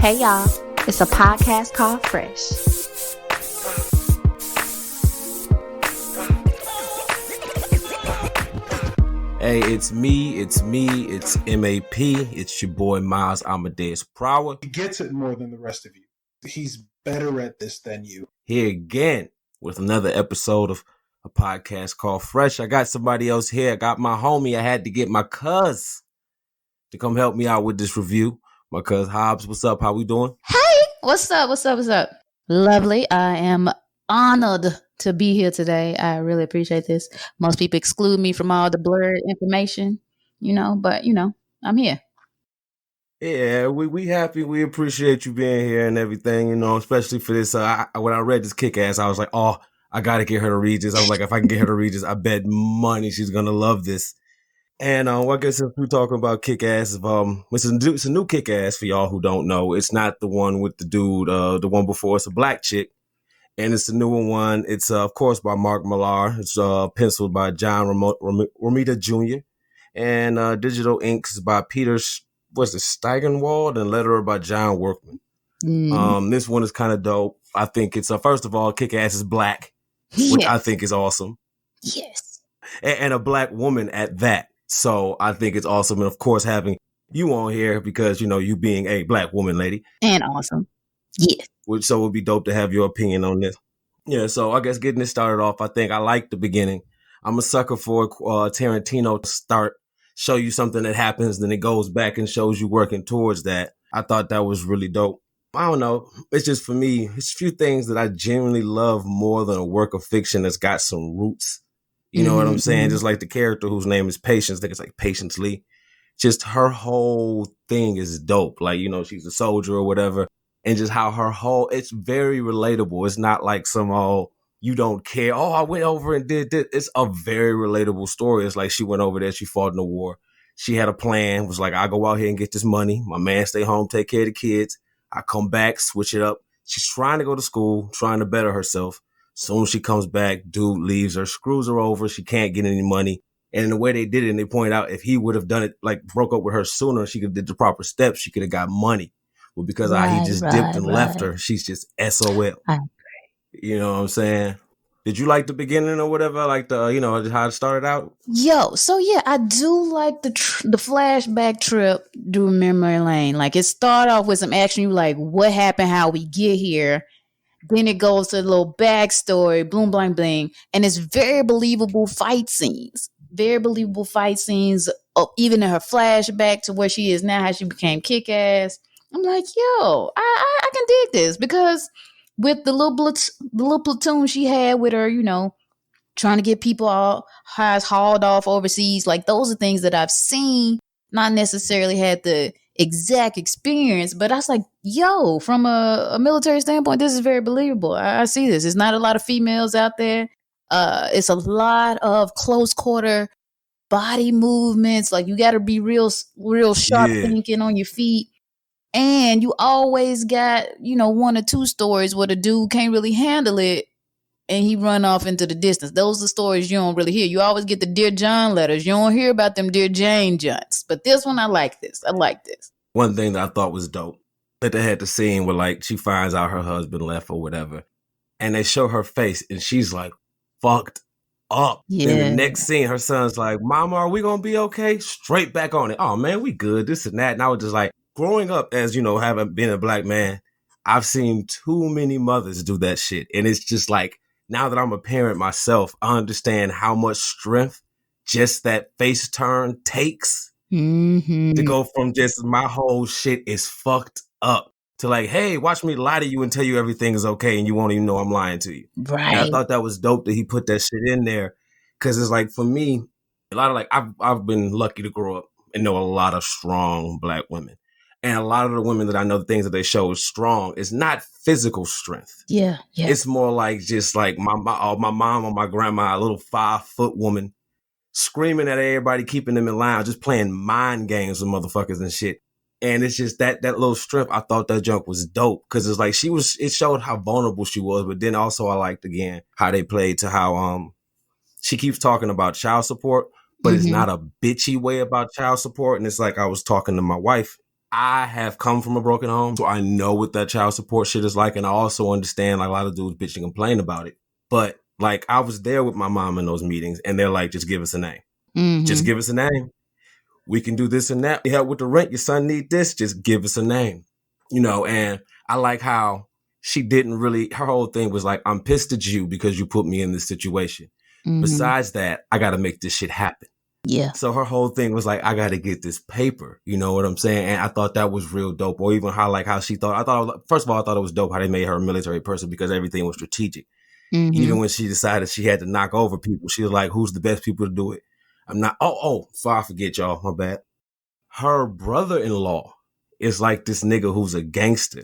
Hey y'all, it's a podcast called Fresh. Hey, it's MAP, it's your boy Miles Amadeus Prower. He gets it more than the rest of you. He's better at this than you. Here again with another episode of a podcast called Fresh. I got somebody else here. I got my homie. I had to get my cuz to come help me out with this review. My cuz Hobbes, what's up? How we doing? Hey, what's up? Lovely. I am honored to be here today. I really appreciate this. Most people exclude me from all the Blerd information, but I'm here. Yeah, we happy. We appreciate you being here and everything, especially for this. When I read this kick-ass, I was like, oh, I got to get her to read this. I was like, if I can get her to read this, I bet money she's going to love this. And I guess if we're talking about kick-ass, it's a new kick-ass for y'all who don't know. It's not the one with the dude, the one before. It's a black chick. And it's a newer one. It's, of course, by Mark Millar. It's penciled by John Romita Jr. And digital inks by Peter Steigenwald and letterer by John Workman. This one is kind of dope. I think it's, first of all, kick-ass is black, which I think is awesome. Yes. And a black woman at that. So I think it's awesome. And, of course, having you on here because, you being a black woman, lady. And awesome. Yes. So it would be dope to have your opinion on this. Yeah, so I guess getting this started off, I think I like the beginning. I'm a sucker for Tarantino to show you something that happens, then it goes back and shows you working towards that. I thought that was really dope. I don't know. It's just for me, it's a few things that I genuinely love more than a work of fiction that's got some roots. You know what I'm saying? Just like the character whose name is Patience. I think it's like Patience Lee. Just her whole thing is dope. Like, she's a soldier or whatever. And just how it's very relatable. It's not like some, you don't care. Oh, I went over and did this. It's a very relatable story. It's like she went over there. She fought in the war. She had a plan. Was like, I go out here and get this money. My man stay home, take care of the kids. I come back, switch it up. She's trying to go to school, trying to better herself. Soon as she comes back, dude leaves her, screws her over. She can't get any money. And in the way they did it, and they point out if he would have done it, like broke up with her sooner, she could have did the proper steps. She could have got money. Well, because he just dipped and left her, she's just SOL. You know what I'm saying? Did you like the beginning or whatever? Like the, how it started out? So yeah, I do like the flashback trip through memory lane. Like it started off with some action. You like, what happened? How we get here? Then it goes to a little backstory, boom, blang, bling. And it's very believable fight scenes. Even in her flashback to where she is now, how she became kick-ass. I'm like, yo, I can dig this because with the little platoon she had with her, trying to get people all hauled off overseas. Like those are things that I've seen, not necessarily had the exact experience, but I was like, yo, from a military standpoint, this is very believable. I see this. There's not a lot of females out there. It's a lot of close quarter body movements. Like you got to be real sharp thinking on your feet. And you always got, one or two stories where the dude can't really handle it and he run off into the distance. Those are stories you don't really hear. You always get the Dear John letters. You don't hear about them Dear Jane Johns. But this one, I like this. One thing that I thought was dope, that they had the scene where like she finds out her husband left or whatever. And they show her face and she's like fucked up. Yeah. In the next scene, her son's like, Mama, are we going to be okay? Straight back on it. Oh man, we good. This and that. And I was just like, growing up as, having been a black man, I've seen too many mothers do that shit. And it's just like, now that I'm a parent myself, I understand how much strength just that face turn takes to go from just my whole shit is fucked up to like, hey, watch me lie to you and tell you everything is okay and you won't even know I'm lying to you. Right. And I thought that was dope that he put that shit in there because it's like, for me, a lot of like, I've been lucky to grow up and know a lot of strong black women. And a lot of the women that I know, the things that they show is strong. It's not physical strength. Yeah. It's more like just like my mom or my grandma, a little 5-foot woman, screaming at everybody, keeping them in line, just playing mind games with motherfuckers and shit. And it's just that little strength. I thought that junk was dope because it's like it showed how vulnerable she was. But then also I liked again how they played to how she keeps talking about child support, but it's not a bitchy way about child support. And it's like I was talking to my wife. I have come from a broken home, so I know what that child support shit is like. And I also understand like a lot of dudes bitch and complain about it. But like I was there with my mom in those meetings and they're like, just give us a name. Mm-hmm. Just give us a name. We can do this and that. You help with the rent. Your son need this. Just give us a name. You know, and I like how she didn't really, her whole thing was like, I'm pissed at you because you put me in this situation. Mm-hmm. Besides that, I got to make this shit happen. Yeah. So her whole thing was like, I got to get this paper. You know what I'm saying? And I thought that was real dope. Or even how she thought, first of all, I thought it was dope how they made her a military person because everything was strategic. Mm-hmm. Even when she decided she had to knock over people, she was like, who's the best people to do it? I'm not, before I forget y'all, my bad. Her brother-in-law is like this nigga who's a gangster.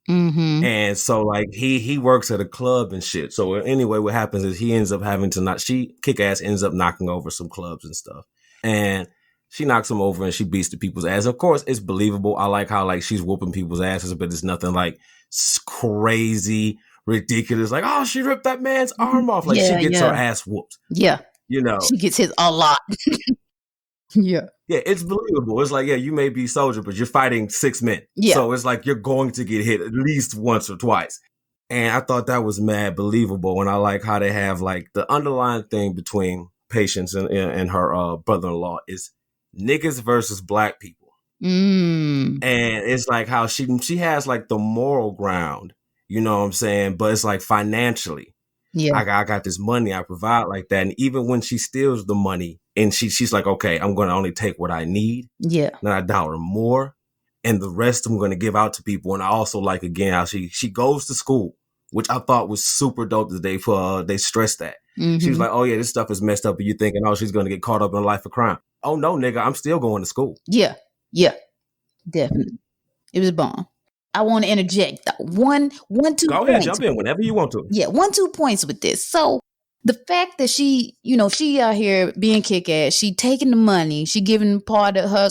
Mm-hmm. And so like he works at a club and shit. So anyway, what happens is he ends up having to Kick-Ass ends up knocking over some clubs and stuff. And she knocks him over and she beats the people's ass. Of course, it's believable. I like how like she's whooping people's asses, but it's nothing like crazy, ridiculous. Like, oh, she ripped that man's arm off. Like she gets her ass whooped. Yeah. You know. She gets hit a lot. Yeah. Yeah, it's believable. It's like, yeah, you may be a soldier, but you're fighting 6 men. Yeah. So it's like you're going to get hit at least once or twice. And I thought that was mad believable. And I like how they have like the underlying thing between Patience and her brother-in-law is niggas versus black people. And it's like how she has like the moral ground, you know what I'm saying? But it's like financially. Yeah. I got this money, I provide like that. And even when she steals the money and she's like, okay, I'm going to only take what I need. Yeah. Not $1 more. And the rest I'm going to give out to people. And I also like, again, how she goes to school, which I thought was super dope that they stressed that. Mm-hmm. She was like, oh yeah, this stuff is messed up. And you're thinking, oh, she's going to get caught up in a life of crime. Oh no, nigga, I'm still going to school. Yeah. Yeah. Definitely. It was a bomb. I want to interject. One, 2 points. Go ahead, jump in whenever you want to. Yeah, 1, 2 points with this. So the fact that she out here being kick-ass, she taking the money, she giving part of her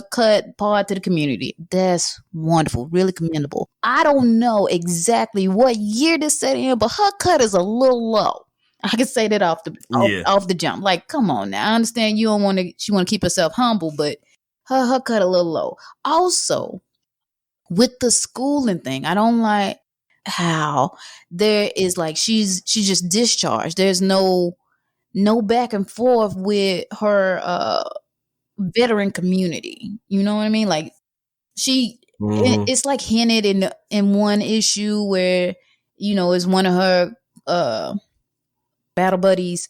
part to the community. That's wonderful, really commendable. I don't know exactly what year this set in, but her cut is a little low. I can say that off the jump. Like, come on now. I understand she want to keep herself humble, but her cut a little low. Also, with the schooling thing, I don't like how there is like she's just discharged. There's no back and forth with her veteran community. You know what I mean? Like it's like hinted in one issue where is one of her battle buddies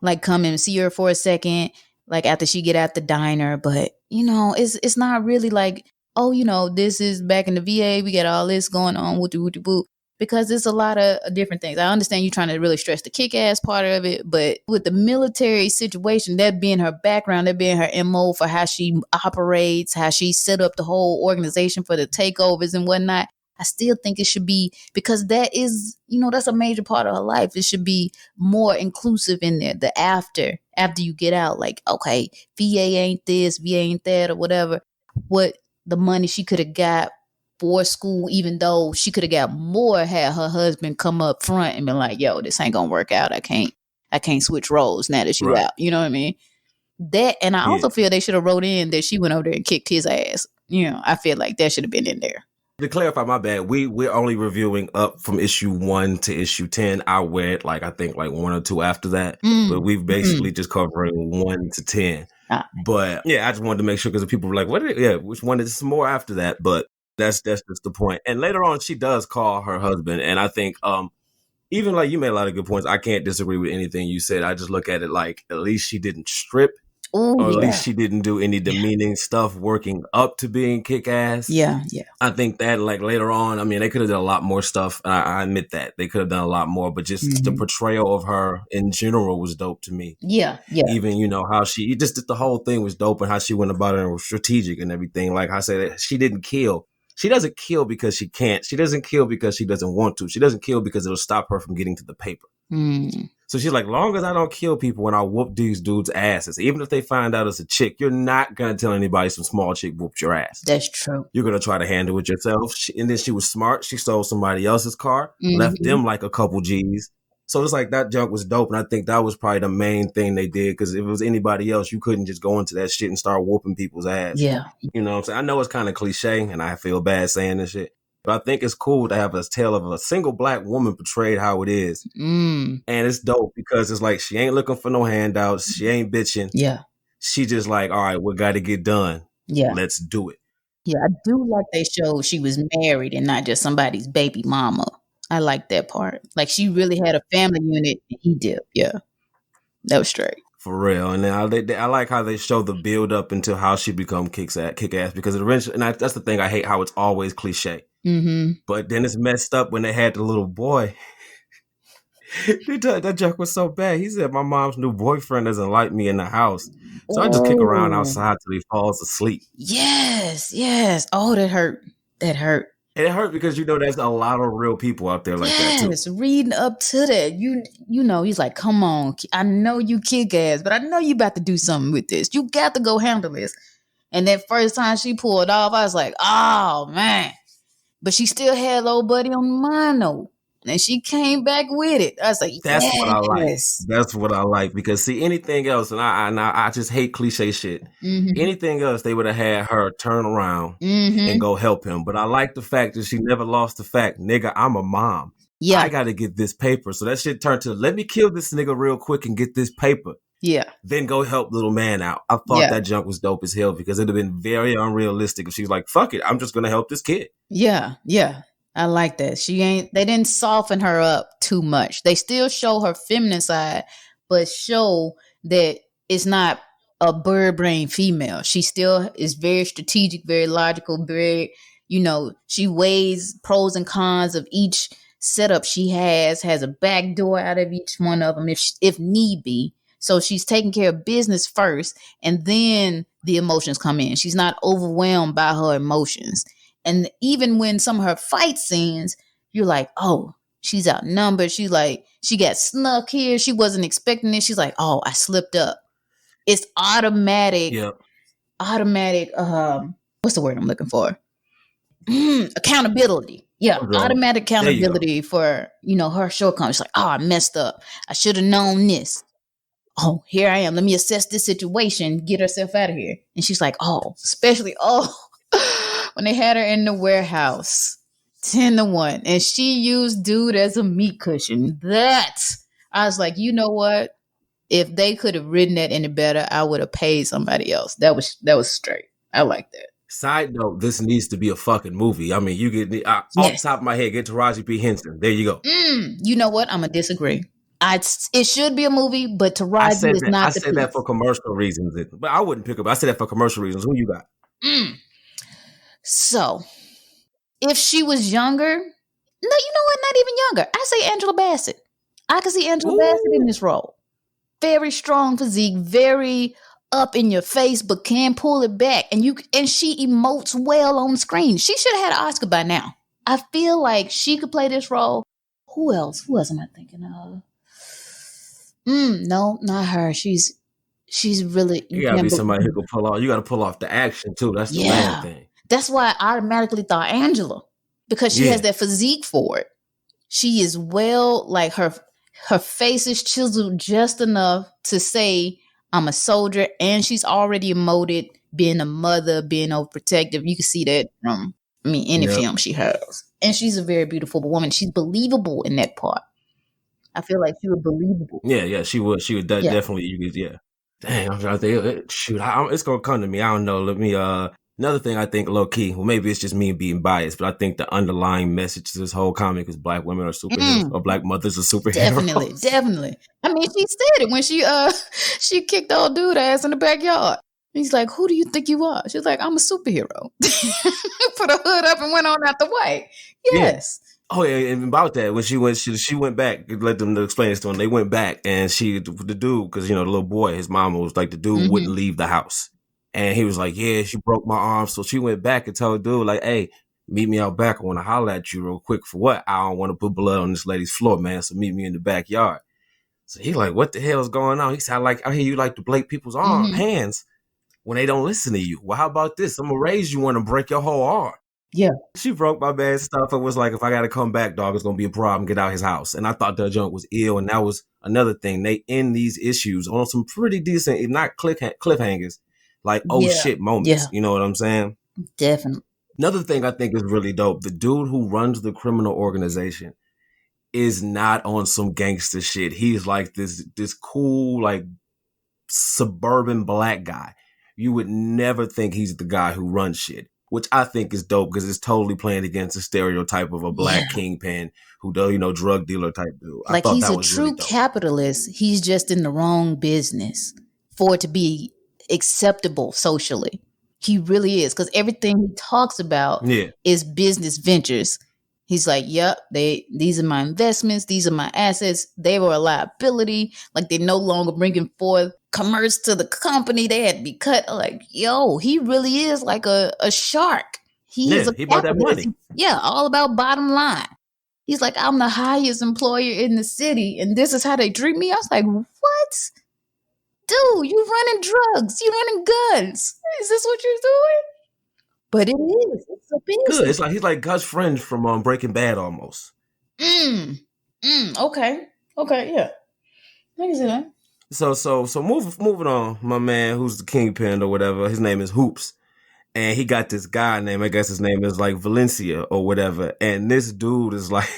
like come and see her for a second, like after she get out the diner, but it's not really like, oh, this is back in the VA. We got all this going on, woo, because it's a lot of different things. I understand you trying to really stress the kick-ass part of it, but with the military situation, that being her background, that being her MO for how she operates, how she set up the whole organization for the takeovers and whatnot, I still think it should be, because that is, that's a major part of her life. It should be more inclusive in there. The after you get out, like, okay, VA ain't this, VA ain't that, or whatever. What the money she could have got for school, even though she could have got more had her husband come up front and been like, yo, this ain't gonna work out. I can't switch roles now that you out. You know what I mean? That, and I also feel they should have wrote in that she went over there and kicked his ass. I feel like that should have been in there. To clarify, my bad, we're only reviewing up from issue 1 to issue 10. I read I think 1 or 2 after that, but we've basically just covering 1 to 10. But yeah, I just wanted to make sure because people were like, which one is some more after that? But that's just the point. And later on, she does call her husband, and I think even like you made a lot of good points. I can't disagree with anything you said. I just look at it like at least she didn't strip. Ooh, or at least she didn't do any demeaning stuff working up to being kick-ass. Yeah. I think that later on, I mean, they could have done a lot more stuff. I admit that. They could have done a lot more, but just the portrayal of her in general was dope to me. Yeah. Even, how the whole thing was dope and how she went about it and was strategic and everything. Like I said, she didn't kill. She doesn't kill because she can't. She doesn't kill because she doesn't want to. She doesn't kill because it'll stop her from getting to the paper. So she's like, long as I don't kill people when I whoop these dudes' asses, even if they find out it's a chick, you're not going to tell anybody some small chick whooped your ass. That's true. You're going to try to handle it yourself. And then she was smart. She stole somebody else's car, left them like a couple G's, So it's like that junk was dope. And I think that was probably the main thing they did. Because if it was anybody else, you couldn't just go into that shit and start whooping people's ass. Yeah. You know what I'm saying? I know it's kind of cliche and I feel bad saying this shit. But I think it's cool to have a tale of a single black woman portrayed how it is. Mm. And it's dope because it's like she ain't looking for no handouts. She ain't bitching. Yeah. She just like, all right, we got to get done. Yeah. Let's do it. Yeah, I do like they showed she was married and not just somebody's baby mama. I like that part. Like she really had a family unit and he did. Yeah. That was straight. For real. And then I like how they show the build up into how she become kick ass because eventually, and that's the thing I hate, how it's always cliche. Mm-hmm. But then it's messed up when they had the little boy. That joke was so bad. He said, my mom's new boyfriend doesn't like me in the house. So I just kick around outside till he falls asleep. Yes, yes. Oh, that hurt. That hurt. And it hurt because, there's a lot of real people out there like that, too. Yes, reading up to that. You know, he's like, come on. I know you kick ass, but I know you about to do something with this. You got to go handle this. And that first time she pulled off, I was like, oh, man. But she still had little buddy on the mind, though. And she came back with it. I was like, that's yes. what I like. That's what I like. Because see, anything else, and I just hate cliche shit. Mm-hmm. Anything else, they would have had her turn around and go help him. But I like the fact that she never lost the fact, nigga, I'm a mom. Yeah. I got to get this paper. So that shit turned to, let me kill this nigga real quick and get this paper. Yeah. Then go help little man out. I thought that junk was dope as hell because it'd have been very unrealistic if she was like, fuck it, I'm just going to help this kid. Yeah. Yeah. I like that. They didn't soften her up too much. They still show her feminine side, but show that it's not a bird brain female. She still is very strategic, very logical, very, she weighs pros and cons of each setup she has a back door out of each one of them if need be. So she's taking care of business first, and then the emotions come in. She's not overwhelmed by her emotions. And even when some of her fight scenes, you're like, oh, she's outnumbered. She's like, she got snuck here. She wasn't expecting it. She's like, oh, I slipped up. It's automatic. Yep. Automatic. What's the word I'm looking for? Accountability. Yeah. Automatic accountability for, her shortcomings. She's like, oh, I messed up. I should have known this. Oh, here I am. Let me assess this situation. Get herself out of here. And she's like, when they had her in the warehouse, 10-1, and she used dude as a meat cushion. I was like, you know what? If they could have written that any better, I would have paid somebody else. That was straight. I like that. Side note, this needs to be a fucking movie. I mean, you get off the top of my head, get Taraji P. Henson. There you go. You know what? I'm going to disagree. It should be a movie, but Taraji is not. I said that for commercial reasons, but I wouldn't pick up. I said that for commercial reasons. Who you got? So, if she was younger, no, you know what? Not even younger. I say Angela Bassett. I can see Angela Bassett in this role. Very strong physique, very up in your face, but can pull it back, and she emotes well on screen. She should have had an Oscar by now. I feel like she could play this role. Who else? Who else am I thinking of? No, not her. She's really. You gotta be somebody who can pull off. You gotta pull off the action too. That's the main thing. That's why I automatically thought Angela, because she has that physique for it. She is like her face is chiseled just enough to say, I'm a soldier, and she's already emoted being a mother, being overprotective. You can see that from, any film she has. And she's a very beautiful woman. She's believable in that part. I feel like she was believable. Yeah, she would. She would definitely, dang, I'm trying to think. Shoot, it's going to come to me. I don't know. Let me, another thing I think low key, well, maybe it's just me being biased, but I think the underlying message to this whole comic is black women are superheroes or black mothers are superheroes. Definitely. I mean, she said it when she kicked the old dude ass in the backyard. He's like, who do you think you are? She's like, I'm a superhero. Put her hood up and went on out the way. Yes. Yeah. Oh yeah, and about that, when she went back, let them explain this to him. They went back, and the dude, because the little boy, his mama was like, the dude wouldn't leave the house, and he was like, yeah, she broke my arm, so she went back and told the dude like, hey, meet me out back. I want to holler at you real quick. For what? I don't want to put blood on this lady's floor, man. So meet me in the backyard. So he like, what the hell is going on? He said, I hear you like to break people's hands when they don't listen to you. Well, how about this? I'm gonna raise you one and break your whole arm. Yeah. She broke my man's stuff and was like, if I got to come back, dog, it's going to be a problem. Get out his house. And I thought that junk was ill. And that was another thing. They end these issues on some pretty decent, if not cliffhangers, like, oh Yeah. shit moments. Yeah. You know what I'm saying? Definitely. Another thing I think is really dope. The dude who runs the criminal organization is not on some gangster shit. He's like this cool, like suburban black guy. You would never think he's the guy who runs shit, which I think is dope because it's totally playing against the stereotype of a black kingpin who does, drug dealer type dude. Like he's a true capitalist. He's just in the wrong business for it to be acceptable socially. He really is, because everything he talks about is business ventures. He's like, yep, these are my investments. These are my assets. They were a liability. Like, they're no longer bringing forth commerce to the company. They had to be cut. Like, yo, he really is like a shark. He is a he bought that money. All about bottom line. He's like, I'm the highest employer in the city, and this is how they treat me. I was like, what? Dude, you running drugs. You running guns. Is this what you're doing? But it is. It's a business. Good. It's like he's like Gus Fring from Breaking Bad almost. Okay. Yeah. I can see that. So moving on. My man, who's the kingpin or whatever, his name is Hoops, and he got this guy name. I guess his name is like Valencia or whatever. And this dude is like,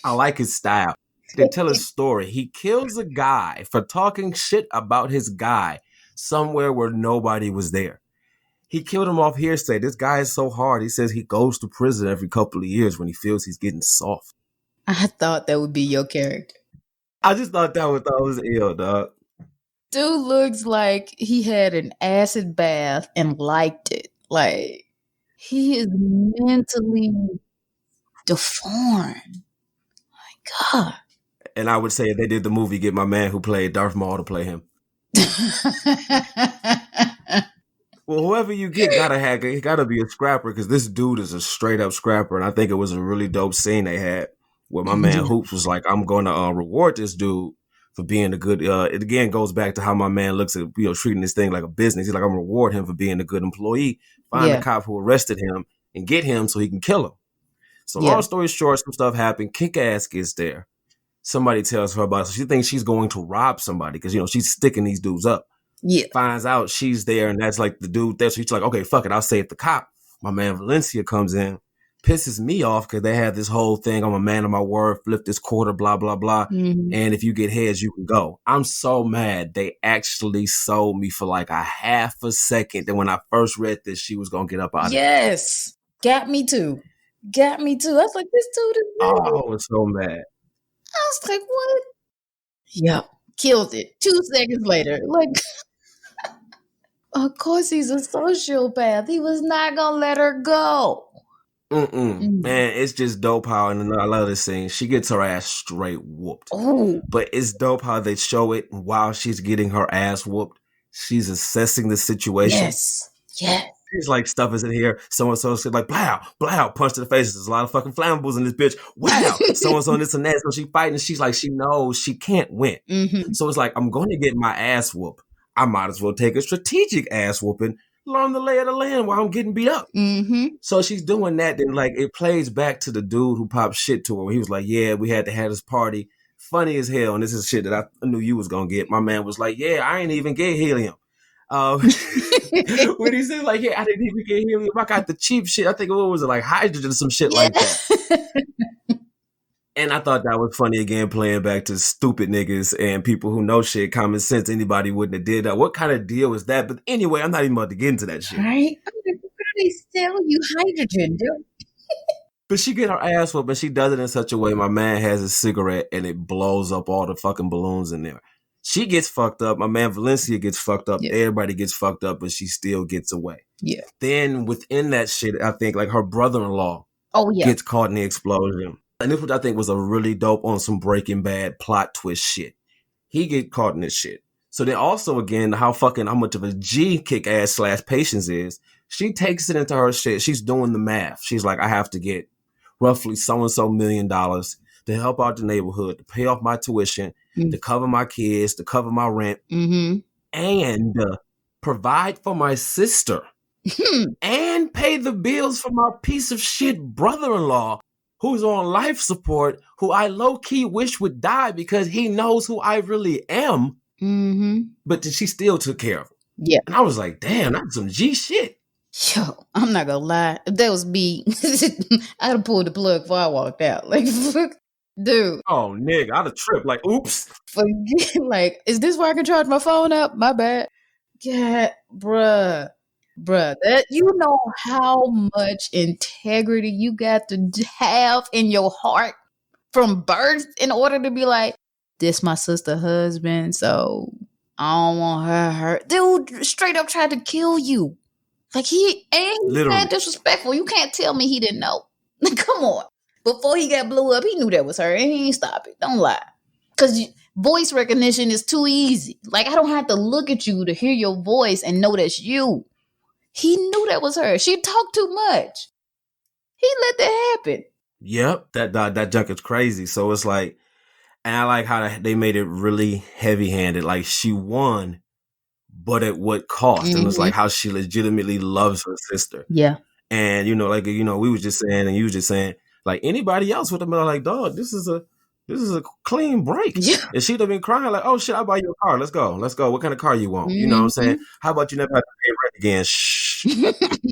I like his style. They tell a story. He kills a guy for talking shit about his guy somewhere where nobody was there. He killed him off hearsay. This guy is so hard. He says he goes to prison every couple of years when he feels he's getting soft. I thought that would be your character. I just thought that was ill, dog. Dude looks like he had an acid bath and liked it. Like, he is mentally deformed. My God. And I would say if they did the movie, get my man who played Darth Maul to play him. Well, whoever you get gotta be a scrapper, because this dude is a straight up scrapper, and I think it was a really dope scene they had where my man Hoops was like, "I'm going to reward this dude for being a good." It again goes back to how my man looks at treating this thing like a business. He's like, "I'm gonna reward him for being a good employee. Find the cop who arrested him and get him so he can kill him." So long story short, some stuff happened. Kick-Ass gets there. Somebody tells her about it. So she thinks she's going to rob somebody because she's sticking these dudes up. Yeah. Finds out she's there, and that's like the dude there. So she's like, okay, fuck it, I'll save the cop. My man Valencia comes in, pisses me off because they had this whole thing. I'm a man of my word, flip this quarter, blah, blah, blah. Mm-hmm. And if you get heads, you can go. I'm so mad. They actually sold me for like a half a second that when I first read this, she was going to get up out of it. Yes. Got me too. I was like, this dude is mad. Oh, I was so mad. I was like, what? Yep. Killed it. 2 seconds later. Like, of course he's a sociopath. He was not going to let her go. Man, it's just dope how, and I love this scene, she gets her ass straight whooped. Ooh. But it's dope how they show it while she's getting her ass whooped. She's assessing the situation. Yes. She's like, stuff is in here. So-and-so said like, blow, punch to the face. There's a lot of fucking flammables in this bitch. Wow. So-and-so this and that. So she fighting. She's like, she knows she can't win. Mm-hmm. So it's like, I'm going to get my ass whooped. I might as well take a strategic ass whooping, learn the lay of the land while I'm getting beat up. Mm-hmm. So she's doing that. Then like it plays back to the dude who popped shit to her. Where he was like, yeah, we had to have this party. Funny as hell. And this is shit that I knew you was going to get. My man was like, yeah, I ain't even get helium. When he said like, yeah, I didn't even get helium. I got the cheap shit. I think what was it, like hydrogen or some shit like that. And I thought that was funny again, playing back to stupid niggas and people who know shit, common sense. Anybody wouldn't have did that. What kind of deal is that? But anyway, I'm not even about to get into that shit. Right? I'm like, where do they sell you hydrogen, dude? But she get her ass whooped, but she does it in such a way. My man has a cigarette and it blows up all the fucking balloons in there. She gets fucked up. My man Valencia gets fucked up. Yeah. Everybody gets fucked up, but she still gets away. Yeah. Then within that shit, I think like her brother-in-law gets caught in the explosion. And this, which I think was a really dope on some Breaking Bad plot twist shit. He get caught in this shit. So then also again, how much of a G Kick-Ass / Patience is. She takes it into her shit. She's doing the math. She's like, I have to get roughly so-and-so $1 million to help out the neighborhood, to pay off my tuition, to cover my kids, to cover my rent, and provide for my sister, and and pay the bills for my piece of shit brother-in-law who's on life support, who I low-key wish would die because he knows who I really am. Mm-hmm. But she still took care of him. Yeah. And I was like, damn, that's some G shit. Yo, I'm not gonna lie. If that was me, I'd have pulled the plug before I walked out. Like, dude. Oh, nigga, I'd have tripped. Like, oops. Forget, like, is this where I can charge my phone up? My bad. Yeah, bruh, that you know how much integrity you got to have in your heart from birth in order to be like, this my sister husband, so I don't want her hurt. Dude straight up tried to kill you. Like, he's that disrespectful. You can't tell me he didn't know. Come on. Before he got blew up, he knew that was her, and he ain't stop it. Don't lie. Because voice recognition is too easy. Like, I don't have to look at you to hear your voice and know that's you. He knew that was her. She talked too much. He let that happen. Yep, that junk is crazy. So it's like, and I like how they made it really heavy-handed. Like, she won, but at what cost? Mm-hmm. And it's like how she legitimately loves her sister. Yeah. And, you know, like, you know, we was just saying, and you was just saying, like, anybody else would have been like, dog, this is a clean break. Yeah. And she'd have been crying like, oh, shit, I'll buy you a car. Let's go. What kind of car you want? Mm-hmm. You know what I'm saying? How about you never have to pay rent again? Shh.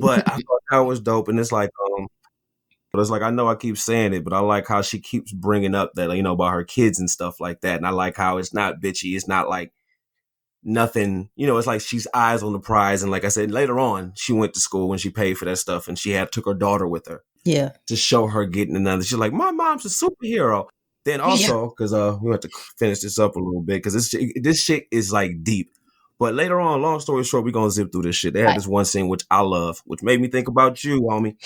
But I thought that was dope. And it's like, but it's like, I know I keep saying it, but I like how she keeps bringing up that, you know, about her kids and stuff like that. And I like how it's not bitchy. It's not like nothing, you know, it's like she's eyes on the prize. And like I said, later on, she went to school and she paid for that stuff and she took her daughter with her. Yeah. To show her getting another. She's like, my mom's a superhero. Then also, because we have to finish this up a little bit, because this shit is like deep. But later on, long story short, we're going to zip through this shit. They had this one scene, which I love, which made me think about you, homie.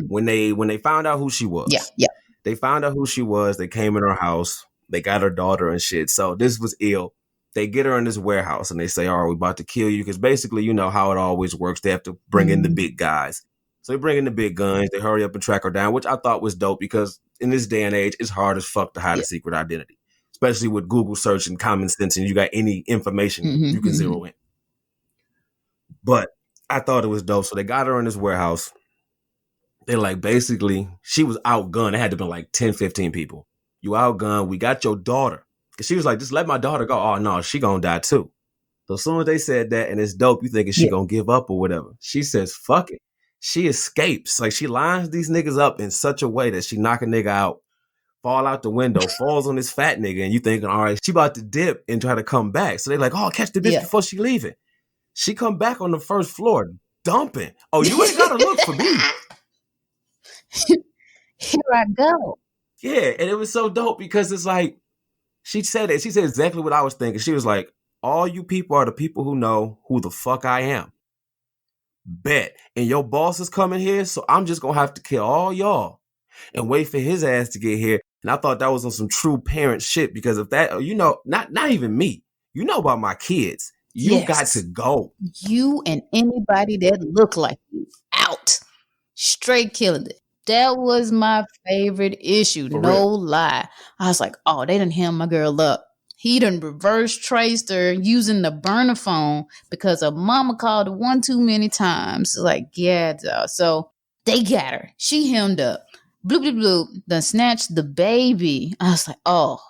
When they found out who she was. Yeah. They found out who she was. They came in her house. They got her daughter and shit. So this was ill. They get her in this warehouse and they say, all right, we're about to kill you. Because basically, you know how it always works. They have to bring in the big guys. So they bring in the big guns. They hurry up and track her down, which I thought was dope because in this day and age, it's hard as fuck to hide a secret identity, especially with Google search and common sense and you got any information you can zero in. But I thought it was dope. So they got her in this warehouse. They're like, basically, she was outgunned. It had to be like 10, 15 people. You outgunned. We got your daughter. Because she was like, just let my daughter go. Oh, no, she gonna die too. So as soon as they said that, and it's dope, you thinking she gonna give up or whatever. She says, fuck it. She escapes. Like, she lines these niggas up in such a way that she knock a nigga out, fall out the window, falls on this fat nigga, and you thinking, all right, she about to dip and try to come back. So they're like, oh, catch the bitch before she leaving. She come back on the first floor, dumping. Oh, you ain't gotta look for me. Here I go. Yeah, and it was so dope because it's like, she said it. She said exactly what I was thinking. She was like, all you people are the people who know who the fuck I am. Bet. And your boss is coming here, so I'm just going to have to kill all y'all and wait for his ass to get here. And I thought that was on some true parent shit because if that, you know, not even me, you know about my kids. You got to go. You and anybody that look like you out. Straight killing it. That was my favorite issue. For no real. Lie. I was like, oh, they done hem my girl up. He done reverse traced her using the burner phone because her mama called her one too many times. Like, yeah, dog. So they got her. She hemmed up. Bloop, bloop, bloop. Done snatched the baby. I was like, oh,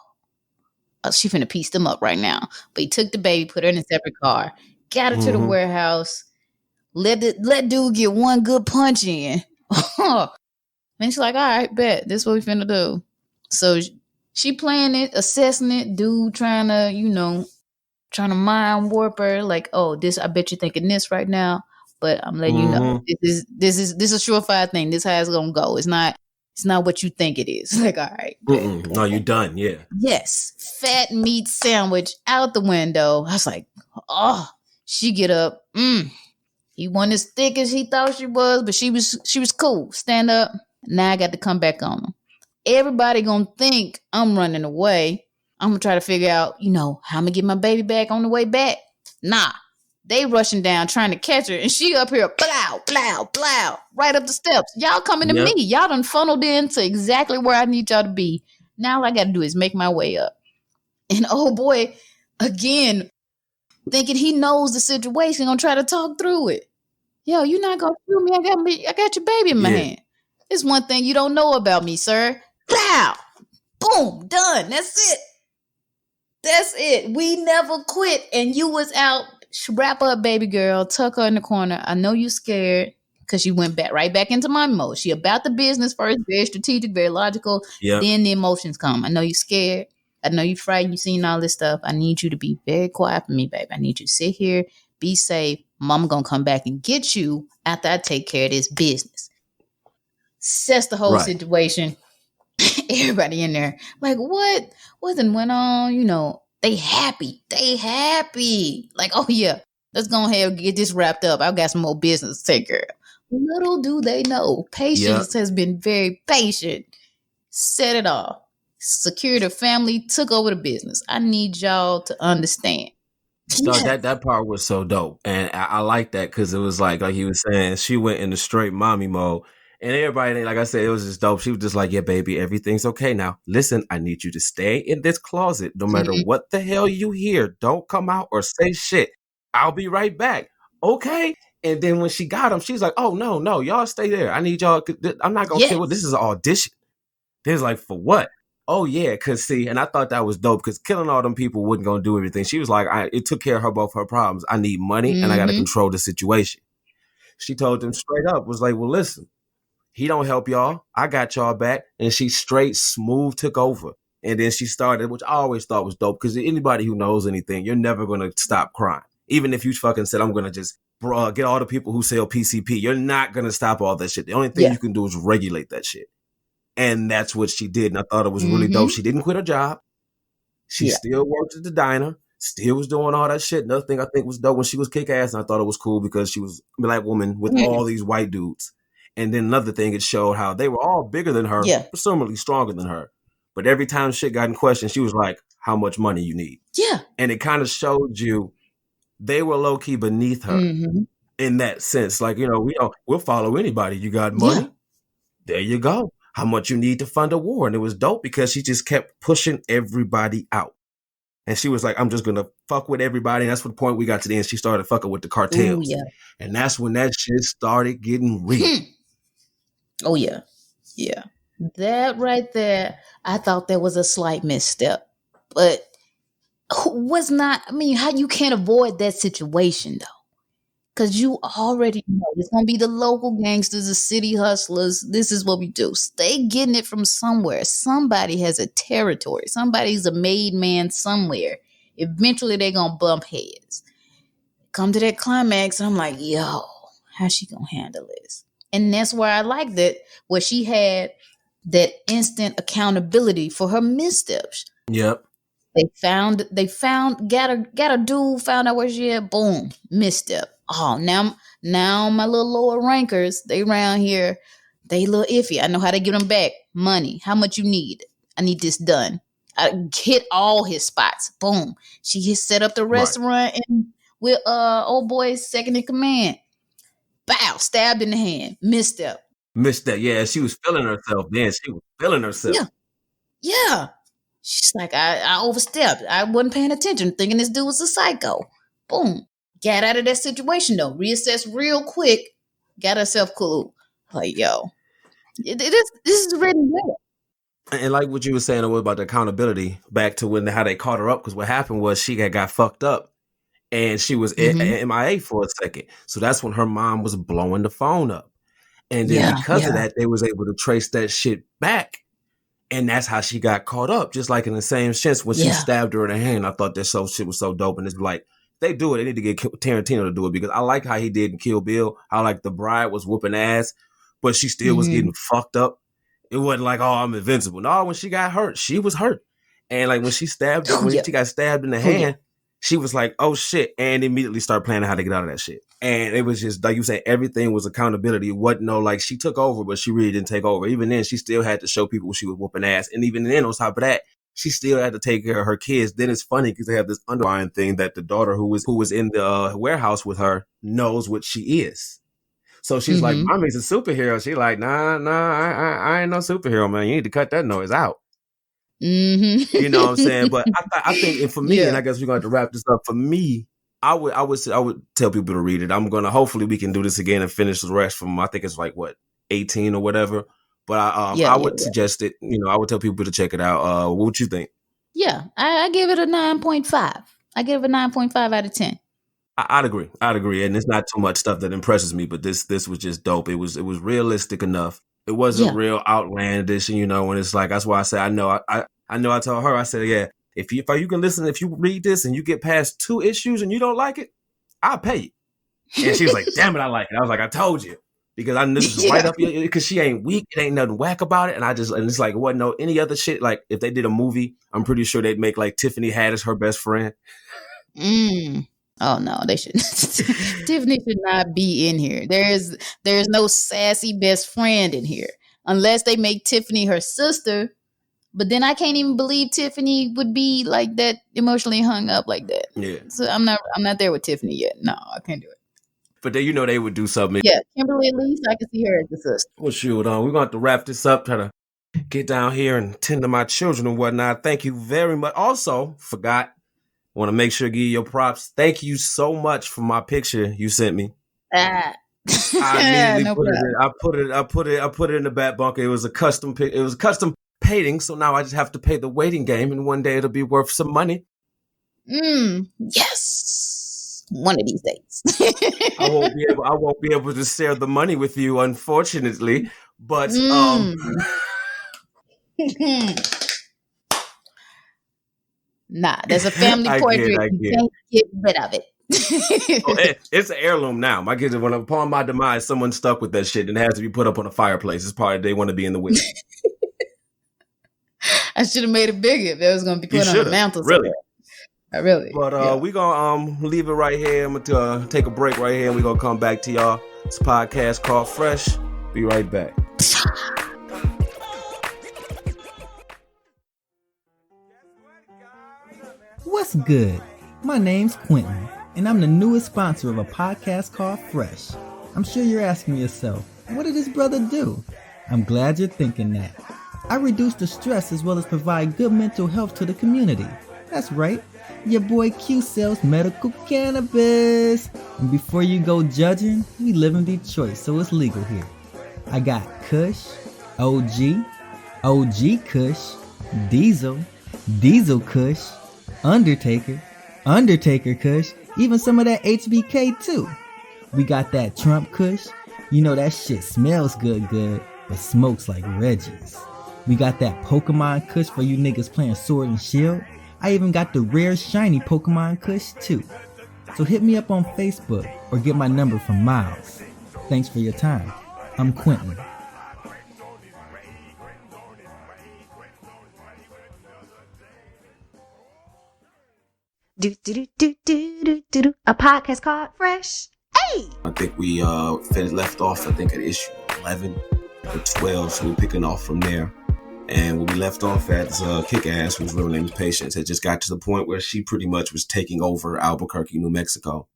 she finna piece them up right now. But he took the baby, put her in a separate car, got her to the warehouse, let dude get one good punch in. And she's like, all right, bet. This is what we finna do. So she playing it, assessing it, dude trying to mind warp her, like, oh, this, I bet you're thinking this right now, but I'm letting you know this is a surefire thing. This is how it's gonna go. It's not what you think it is. Like, all right. No, you're done, yeah. Yes. Fat meat sandwich out the window. I was like, oh, she get up. He wasn't as thick as he thought she was, but she was cool. Stand up. Now I got to come back on him. Everybody gonna think I'm running away. I'm gonna try to figure out, how I'm gonna get my baby back on the way back. Nah, they rushing down trying to catch her, and she up here, plow, plow, plow, right up the steps. Y'all coming to me. Y'all done funneled into exactly where I need y'all to be. Now all I gotta do is make my way up. And oh boy, again, thinking he knows the situation, gonna try to talk through it. Yo, you're not gonna shoot me. I got your baby in my Yeah. hand. It's one thing you don't know about me, sir. Pow! Boom! Done. That's it. That's it. We never quit. And you was out. Wrap up, baby girl. Tuck her in the corner. I know you scared because you went right back into my mode. She about the business first, very strategic, very logical. Yep. Then the emotions come. I know you scared. I know you frightened. You seen all this stuff. I need you to be very quiet for me, baby. I need you to sit here, be safe. Mama gonna come back and get you after I take care of this business. Sets the whole situation. Everybody in there like, what then went on? You know, they happy. Like, oh yeah, let's go ahead and get this wrapped up. I've got some more business to take care of. Little do they know, Patience has been very patient. Set it off. Secured the family, took over the business. I need y'all to understand. So that part was so dope, and I like that because it was like he was saying, she went into straight mommy mode, and everybody, like I said, it was just dope. She was just like, "Yeah, baby, everything's okay now. Listen, I need you to stay in this closet, no matter what the hell you hear. Don't come out or say shit. I'll be right back, okay?" And then when she got him, she's like, "Oh no, y'all stay there. I need y'all. I'm not gonna kill. This is an audition." They was like, "For what?" Oh yeah, because see, and I thought that was dope because killing all them people wasn't gonna do everything. She was like, it took care of both her problems. I need money and I got to control the situation. She told them straight up, was like, well, listen, he don't help y'all. I got y'all back. And she straight smooth took over. And then she started, which I always thought was dope because anybody who knows anything, you're never going to stop crying. Even if you fucking said, I'm going to just get all the people who sell PCP, you're not going to stop all that shit. The only thing you can do is regulate that shit. And that's what she did. And I thought it was really dope. She didn't quit her job. She still worked at the diner, still was doing all that shit. Another thing I think was dope when she was kick ass. And I thought it was cool because she was a black woman with all these white dudes. And then another thing, it showed how they were all bigger than her, presumably stronger than her. But every time shit got in question, she was like, how much money you need? Yeah. And it kind of showed you they were low key beneath her in that sense. Like, you know, we'll follow anybody. You got money? There you go. How much you need to fund a war. And it was dope because she just kept pushing everybody out. And she was like, I'm just going to fuck with everybody. And that's what the point we got to the end. She started fucking with the cartels. Ooh, yeah. And that's when that shit started getting real. Oh, yeah. Yeah. That right there, I thought there was a slight misstep. But was not, I mean, how you can't avoid that situation, though. Because you already know it's going to be the local gangsters, the city hustlers. This is what we do. Stay getting it from somewhere. Somebody has a territory. Somebody's a made man somewhere. Eventually, they're going to bump heads. Come to that climax, and I'm like, yo, how's she going to handle this? And that's where I liked it, where she had that instant accountability for her missteps. Yep. Got a dude, found out where she at, boom, misstep. Oh, now my little lower rankers, they around here, they a little iffy. I know how to get them back. Money. How much you need? I need this done. I hit all his spots. Boom. She set up the restaurant and with old boy's second in command. Bow, stabbed in the hand. Misstep. Yeah, she was feeling herself then. She was feeling herself. Yeah. She's like, I overstepped. I wasn't paying attention, thinking this dude was a psycho. Boom. Got out of that situation, though. Reassessed real quick. Got herself cool. Like, yo, this is written well. And like what you were saying about the accountability, back to how they caught her up, because what happened was she got fucked up and she was MIA for a second. So that's when her mom was blowing the phone up. And then because of that, they was able to trace that shit back. And that's how she got caught up. Just like in the same sense when she stabbed her in the hand. I thought that shit was so dope. And it's like, they do it. They need to get Tarantino to do it because I like how he did in Kill Bill. How like the bride was whooping ass, but she still was getting fucked up. It wasn't like, oh, I'm invincible. No, when she got hurt, she was hurt. And like when she stabbed her, she got stabbed in the hand, she was like, oh shit. And immediately started planning how to get out of that shit. And it was just, like you said, everything was accountability. It wasn't like she took over, but she really didn't take over. Even then, she still had to show people she was whooping ass. And even then, on top of that, she still had to take care of her kids. Then it's funny because they have this underlying thing that the daughter who was in the warehouse with her knows what she is. So she's like, mommy's a superhero. She's like, nah, I ain't no superhero, man. You need to cut that noise out. You know what I'm saying? But I think, and for me, and I guess we're going to have to wrap this up. For me, I would tell people to read it. Hopefully we can do this again and finish the rest from, I think it's like what, 18 or whatever. But I would suggest it. I would tell people to check it out. What would you think? Yeah, I give it a 9.5. I give it a 9.5 out of 10. I'd agree. And it's not too much stuff that impresses me, but this was just dope. It was realistic enough. It wasn't real outlandish, and it's like, that's why I say I know I told her, I said, yeah, if you can listen, if you read this and you get past 2 issues and you don't like it, I'll pay you. And she was like, damn it, I like it. I was like, I told you. Because I knew this was right up here, because she ain't weak. It ain't nothing whack about it. And it's like, it wasn't no any other shit. Like, if they did a movie, I'm pretty sure they'd make like Tiffany Haddish her best friend. Oh no, they shouldn't. Tiffany should not be in here. There's no sassy best friend in here. Unless they make Tiffany her sister. But then I can't even believe Tiffany would be like that, emotionally hung up like that. Yeah. So I'm not there with Tiffany yet. No, I can't do it. But then they would do something. Yeah, Kimberly, at least I can see her as the sister. Well, shoot, we're going to have to wrap this up, try to get down here and tend to my children and whatnot. Thank you very much. Also, want to make sure to give you your props. Thank you so much for my picture you sent me. I immediately put it in the back bunker. It was a custom painting, so now I just have to pay the waiting game, and one day it'll be worth some money. Yes. One of these days. I won't be able to share the money with you, unfortunately. But nah, there's a family portrait. You can't get rid of it. It's an heirloom now. My kids, upon my demise, someone stuck with that shit and it has to be put up on a fireplace. It's part of they want to be in the witness. I should have made it bigger if it was going to be put on the mantle. Really? Really. But we going to leave it right here. I'm going to take a break right here and we're going to come back to y'all. It's a podcast called Fresh. Be right back. What's good? My name's Quentin, and I'm the newest sponsor of a podcast called Fresh. I'm sure you're asking yourself, what did this brother do? I'm glad you're thinking that. I reduce the stress as well as provide good mental health to the community. That's right, your boy Q sells medical cannabis. And before you go judging, we live in Detroit, so it's legal here. I got Kush, OG, OG Kush, Diesel, Diesel Kush, Undertaker, Undertaker Kush, even some of that HBK too. We got that Trump Kush. You know that shit smells good, but smokes like Reggie's. We got that Pokemon Kush for you niggas playing Sword and Shield. I even got the rare shiny Pokemon Kush too. So hit me up on Facebook or get my number from Miles. Thanks for your time. I'm Quentin. A podcast called Fresh. Hey! I think we left off, at issue 11 or 12, so we're picking off from there. And when we left off at Kick-Ass, whose real name is Patience, had just got to the point where she pretty much was taking over Albuquerque, New Mexico.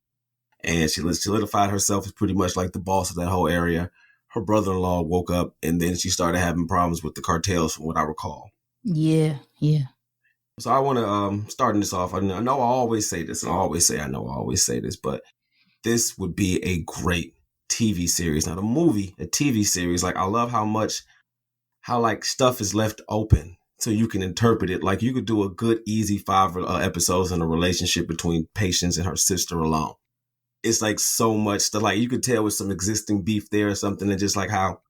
And she solidified herself as pretty much like the boss of that whole area. Her brother-in-law woke up, and then she started having problems with the cartels, from what I recall. Yeah. So I want to, starting this off, I know I always say this, and I always say this, but this would be a great TV series. Not a movie, a TV series. Like, I love how like stuff is left open so you can interpret it. Like, you could do a good, easy 5 episodes in a relationship between Patience and her sister alone. It's like so much stuff. Like, you could tell with some existing beef there or something, and just like how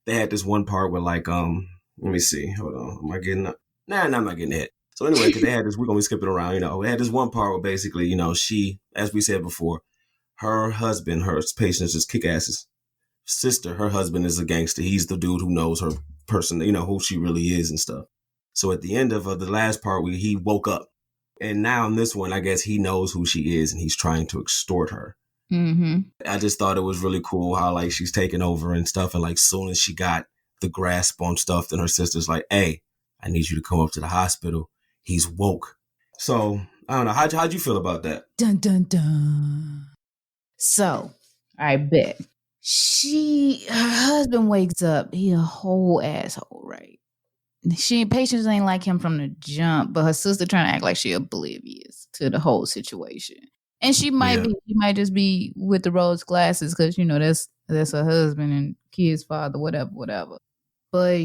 they had this one part where like, let me see, hold on. Am I getting up? Nah, I'm not getting it. So anyway, because they had this, we're going to be skipping around, they had this one part where basically, she, as we said before, her husband, her Patience's Kick-Ass's sister, her husband is a gangster. He's the dude who knows her person, who she really is and stuff. So at the end of the last part, he woke up. And now in this one, I guess he knows who she is and he's trying to extort her. Mm-hmm. I just thought it was really cool how like she's taking over and stuff. And like soon as she got the grasp on stuff, then her sister's like, hey, I need you to come up to the hospital. He's woke. So I don't know. How'd you feel about that? Dun, dun, dun. So I bet her husband wakes up. He a whole asshole, right? Patience ain't like him from the jump, but her sister trying to act like she oblivious to the whole situation. And she might just be with the rose glasses because, that's her husband and kid's father, whatever. But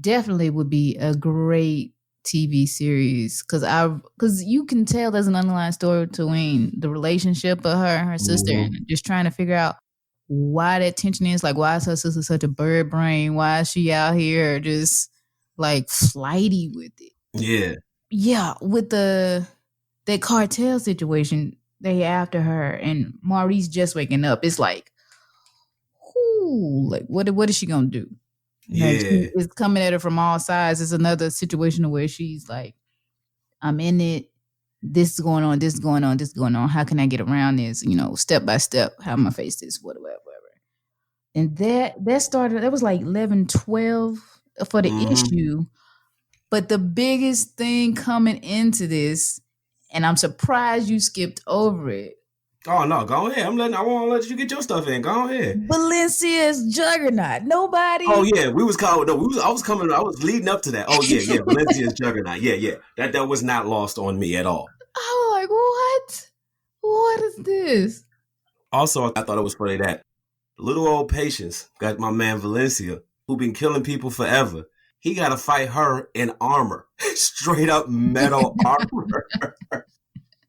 definitely would be a great TV series because you can tell there's an underlying story between the relationship of her and her sister, and just trying to figure out why that tension is. Like, why is her sister such a bird brain? Why is she out here just like flighty with it? Yeah, with that cartel situation, they after her, and Maurice just waking up. It's like, like what is she gonna do? It's coming at her from all sides. It's another situation where she's like, I'm in it. This is going on. This is going on. This is going on. How can I get around this? Step by step. How am I face this? Whatever. And that started. That was like 11, 12 for the issue. But the biggest thing coming into this, and I'm surprised you skipped over it. Oh no, go ahead. I want to let you get your stuff in. Go ahead. Valencia's Juggernaut. Nobody. Oh yeah, we was called. No, I was leading up to that. Oh yeah. Valencia's Juggernaut. Yeah. That was not lost on me at all. I was like, what? What is this? Also, I thought it was funny that little old Patience got my man Valencia, who been killing people forever. He got to fight her in armor, straight up metal armor.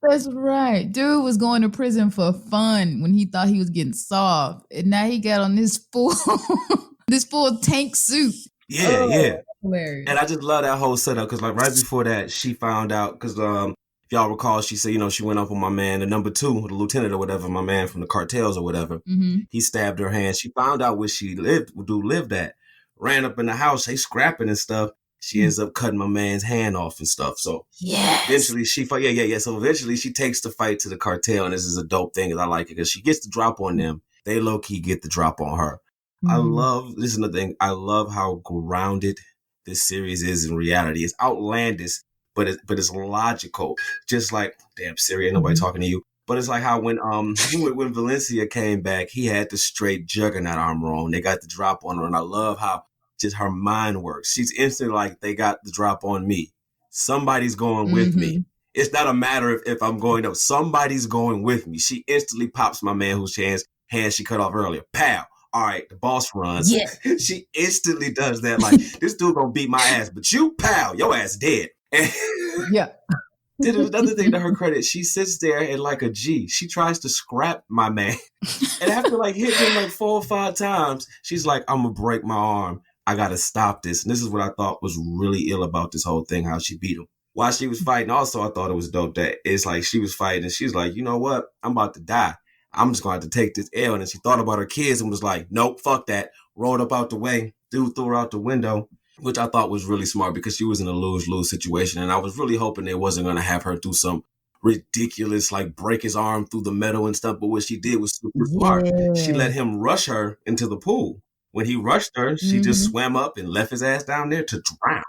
That's right. Dude was going to prison for fun when he thought he was getting soft. And now he got on this full tank suit. Yeah. Hilarious. And I just love that whole setup because like right before that, she found out because if y'all recall, she said, she went up on my man, the number 2, the lieutenant or whatever, my man from the cartels or whatever. He stabbed her hand. She found out where she lived at. Ran up in the house, they scrapping and stuff. She ends up cutting my man's hand off and stuff. So eventually she fight. So eventually she takes the fight to the cartel, and this is a dope thing, and I like it because she gets the drop on them. They low key get the drop on her. This is another thing. I love how grounded this series is in reality. It's outlandish, but it's logical. Just like damn Siri, ain't nobody talking to you. But it's like how when Valencia came back, he had the straight Juggernaut armor on. They got the drop on her, and I love how just her mind works. She's instantly like, they got the drop on me. Somebody's going with me. It's not a matter if I'm going up. Somebody's going with me. She instantly pops my man whose hands she cut off earlier. Pow. All right, the boss runs. Yeah. She instantly does that. Like, this dude gonna beat my ass, but you, pow, your ass dead. Yeah. Did another thing to her credit. She sits there and like a G. She tries to scrap my man. And after like hitting him like 4 or 5 times, she's like, I'm gonna break my arm. I got to stop this. And this is what I thought was really ill about this whole thing, how she beat him. While she was fighting, also, I thought it was dope that it's like she was fighting and she's like, you know what? I'm about to die. I'm just going to have to take this L. And then she thought about her kids and was like, nope, fuck that. Rolled up out the way. Dude threw her out the window, which I thought was really smart because she was in a lose-lose situation. And I was really hoping they wasn't going to have her do some ridiculous, like break his arm through the metal and stuff. But what she did was super smart. She let him rush her into the pool. When he rushed her, she just swam up and left his ass down there to drown.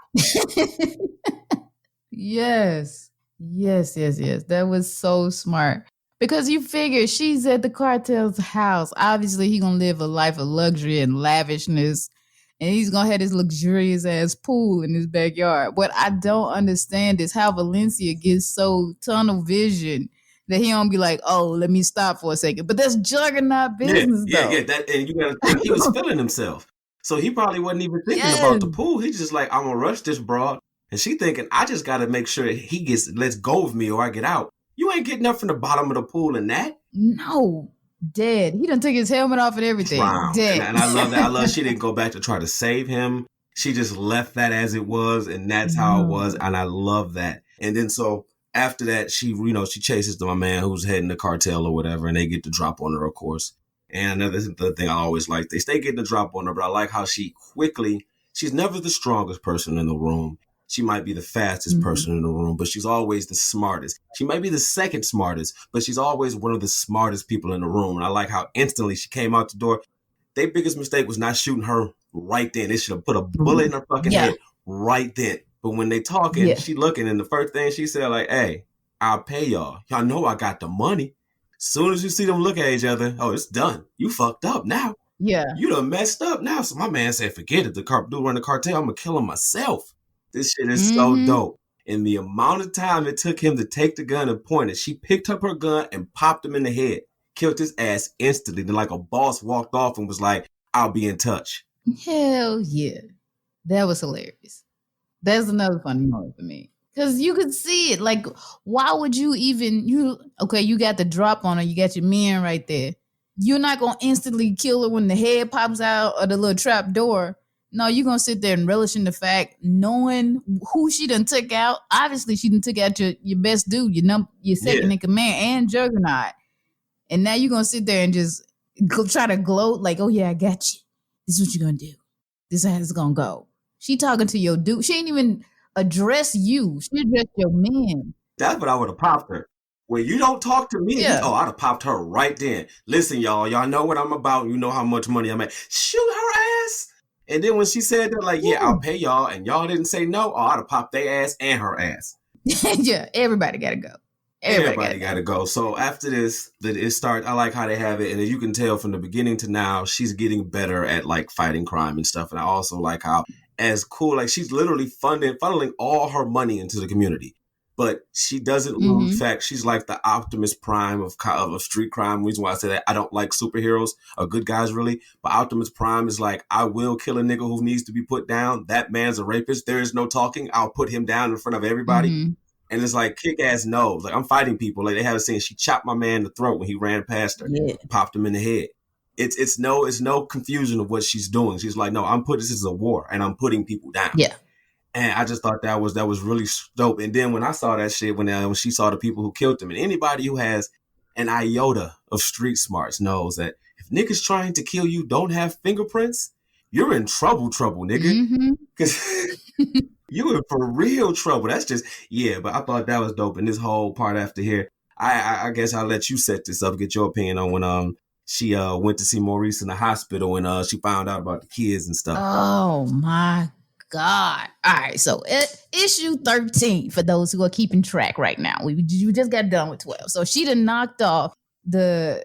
Yes. That was so smart. Because you figure she's at the cartel's house. Obviously, he's going to live a life of luxury and lavishness. And he's going to have this luxurious ass pool in his backyard. What I don't understand is how Valencia gets so tunnel vision that he don't be like, oh, let me stop for a second. But that's Juggernaut business, though. Yeah. And you got to think he was feeling himself. So he probably wasn't even thinking about the pool. He's just like, I'm going to rush this broad. And she thinking, I just got to make sure he lets go of me or I get out. You ain't getting up from the bottom of the pool in that. No. Dead. He done took his helmet off and everything. Wow. Dead. And I love that. I love she didn't go back to try to save him. She just left that as it was. And that's how it was. And I love that. And then so after that, she chases my man who's heading the cartel or whatever, and they get the drop on her, of course. And another thing I always like, they stay getting the drop on her, but I like how she's never the strongest person in the room. She might be the fastest person in the room, but she's always the smartest. She might be the second smartest, but she's always one of the smartest people in the room. And I like how instantly she came out the door. Their biggest mistake was not shooting her right then. They should have put a bullet in her fucking head right then. But when they talking, she looking, and the first thing she said, like, hey, I'll pay y'all. Y'all know I got the money. Soon as you see them look at each other, oh, it's done. You fucked up now. Yeah. You done messed up now. So my man said, forget it. The dude run the cartel. I'm going to kill him myself. This shit is so dope. And the amount of time it took him to take the gun and point it, she picked up her gun and popped him in the head, killed his ass instantly. Then like a boss walked off and was like, I'll be in touch. Hell yeah. That was hilarious. That's another funny moment for me. Because you could see it. Like, why would you even, you got the drop on her. You got your men right there. You're not going to instantly kill her when the head pops out of the little trap door. No, you're going to sit there and relish in the fact, knowing who she done took out. Obviously, she done took out your best dude, your second in command, and Juggernaut. And now you're going to sit there and just try to gloat like, oh, yeah, I got you. This is what you're going to do. This is how it's going to go. She talking to your dude. She ain't even address you. She addressed your man. That's what I would have popped her. When you don't talk to me, I'd have popped her right then. Listen, y'all know what I'm about. You know how much money I'm at. Shoot her ass. And then when she said that, like, I'll pay y'all, and y'all didn't say no, I'd have popped their ass and her ass. Yeah, everybody got to go. Everybody got to go. So after this, it starts. I like how they have it. And as you can tell from the beginning to now, she's getting better at like fighting crime and stuff. And I also like how as cool, like she's literally funneling all her money into the community. But she doesn't lose fact. She's like the Optimus Prime of street crime. Reason why I say that, I don't like superheroes or good guys really. But Optimus Prime is like, I will kill a nigga who needs to be put down. That man's a rapist. There is no talking. I'll put him down in front of everybody. And it's like kick-ass knows. Like I'm fighting people. Like they have a scene. She chopped my man in the throat when he ran past her. Yeah. Popped him in the head. It's no confusion of what she's doing. She's like, no, this is a war and I'm putting people down. Yeah. And I just thought that was really dope. And then when I saw that shit, when she saw the people who killed him, and anybody who has an iota of street smarts knows that if niggas trying to kill you don't have fingerprints, you're in trouble, nigga. Because you in for real trouble. That's just, but I thought that was dope. And this whole part after here, I guess I'll let you set this up, get your opinion on when she went to see Maurice in the hospital and she found out about the kids and stuff. Oh, my God. All right. So issue 13 for those who are keeping track right now. We just got done with 12. So she done knocked off the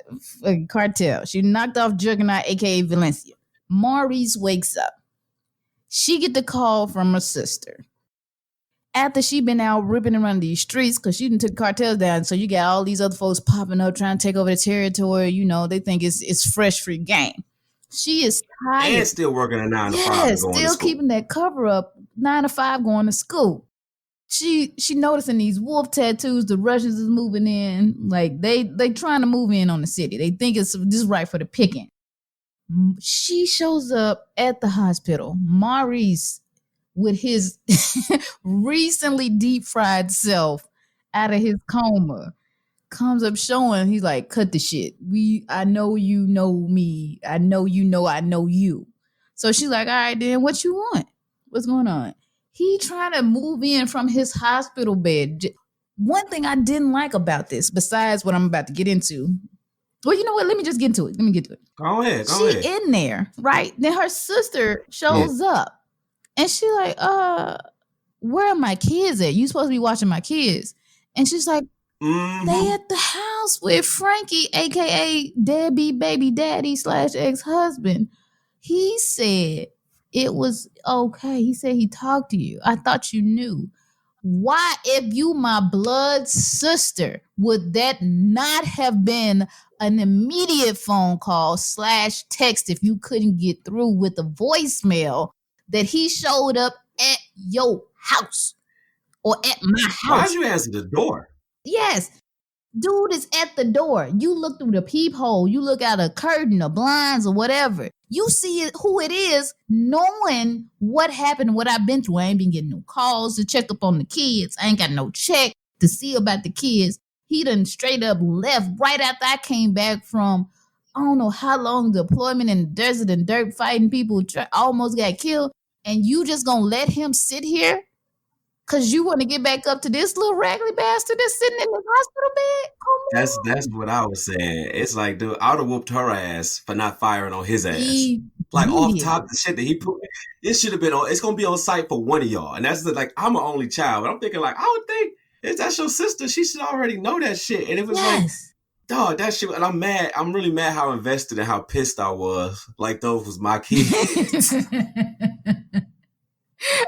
cartel. She knocked off Juggernaut, aka Valencia. Maurice wakes up. She get the call from her sister. After she been out ripping around these streets because she done took cartels down. So you got all these other folks popping up trying to take over the territory. You know, they think it's fresh free game. She is tired. And still working a 9 to 5. Yes, still keeping that cover up, 9 to 5 going to school. She noticing these wolf tattoos, the Russians is moving in. Like they trying to move in on the city. They think it's just right for the picking. She shows up at the hospital. Maurice, with his recently deep fried self out of his coma, comes up showing, he's like, cut the shit. I know you know me. I know I know you. So she's like, all right, then what you want? What's going on? He trying to move in from his hospital bed. One thing I didn't like about this, besides what I'm about to get into, well, you know what? Let me just get into it. Go ahead. She in there, right? Then her sister shows up. And she like, where are my kids at? You supposed to be watching my kids. And she's like, they at the house with Frankie, a.k.a. deadbeat baby daddy / ex-husband. He said it was okay. He said he talked to you. I thought you knew. Why, if you my blood sister, would that not have been an immediate phone call / text if you couldn't get through with a voicemail that he showed up at your house or at my house? Why'd you answer the door? Yes. Dude is at the door. You look through the peephole. You look out a curtain or blinds or whatever. You see who it is, knowing what happened, what I've been through. I ain't been getting no calls to check up on the kids. I ain't got no check to see about the kids. He done straight up left right after I came back from, I don't know how long, deployment in the desert and dirt fighting people, almost got killed. And you just gonna let him sit here? Because you want to get back up to this little raggedy bastard that's sitting in the hospital bed? That's what I was saying. It's like, dude, I would have whooped her ass for not firing on his ass. Like off top of the shit that he put. It should have been on. It's gonna be on site for one of y'all, and that's like, I'm an only child, but I'm thinking like, I would think if that's your sister, she should already know that shit. And it was like, dog, that shit. And I'm mad. I'm really mad how invested and how pissed I was. Like those was my kids.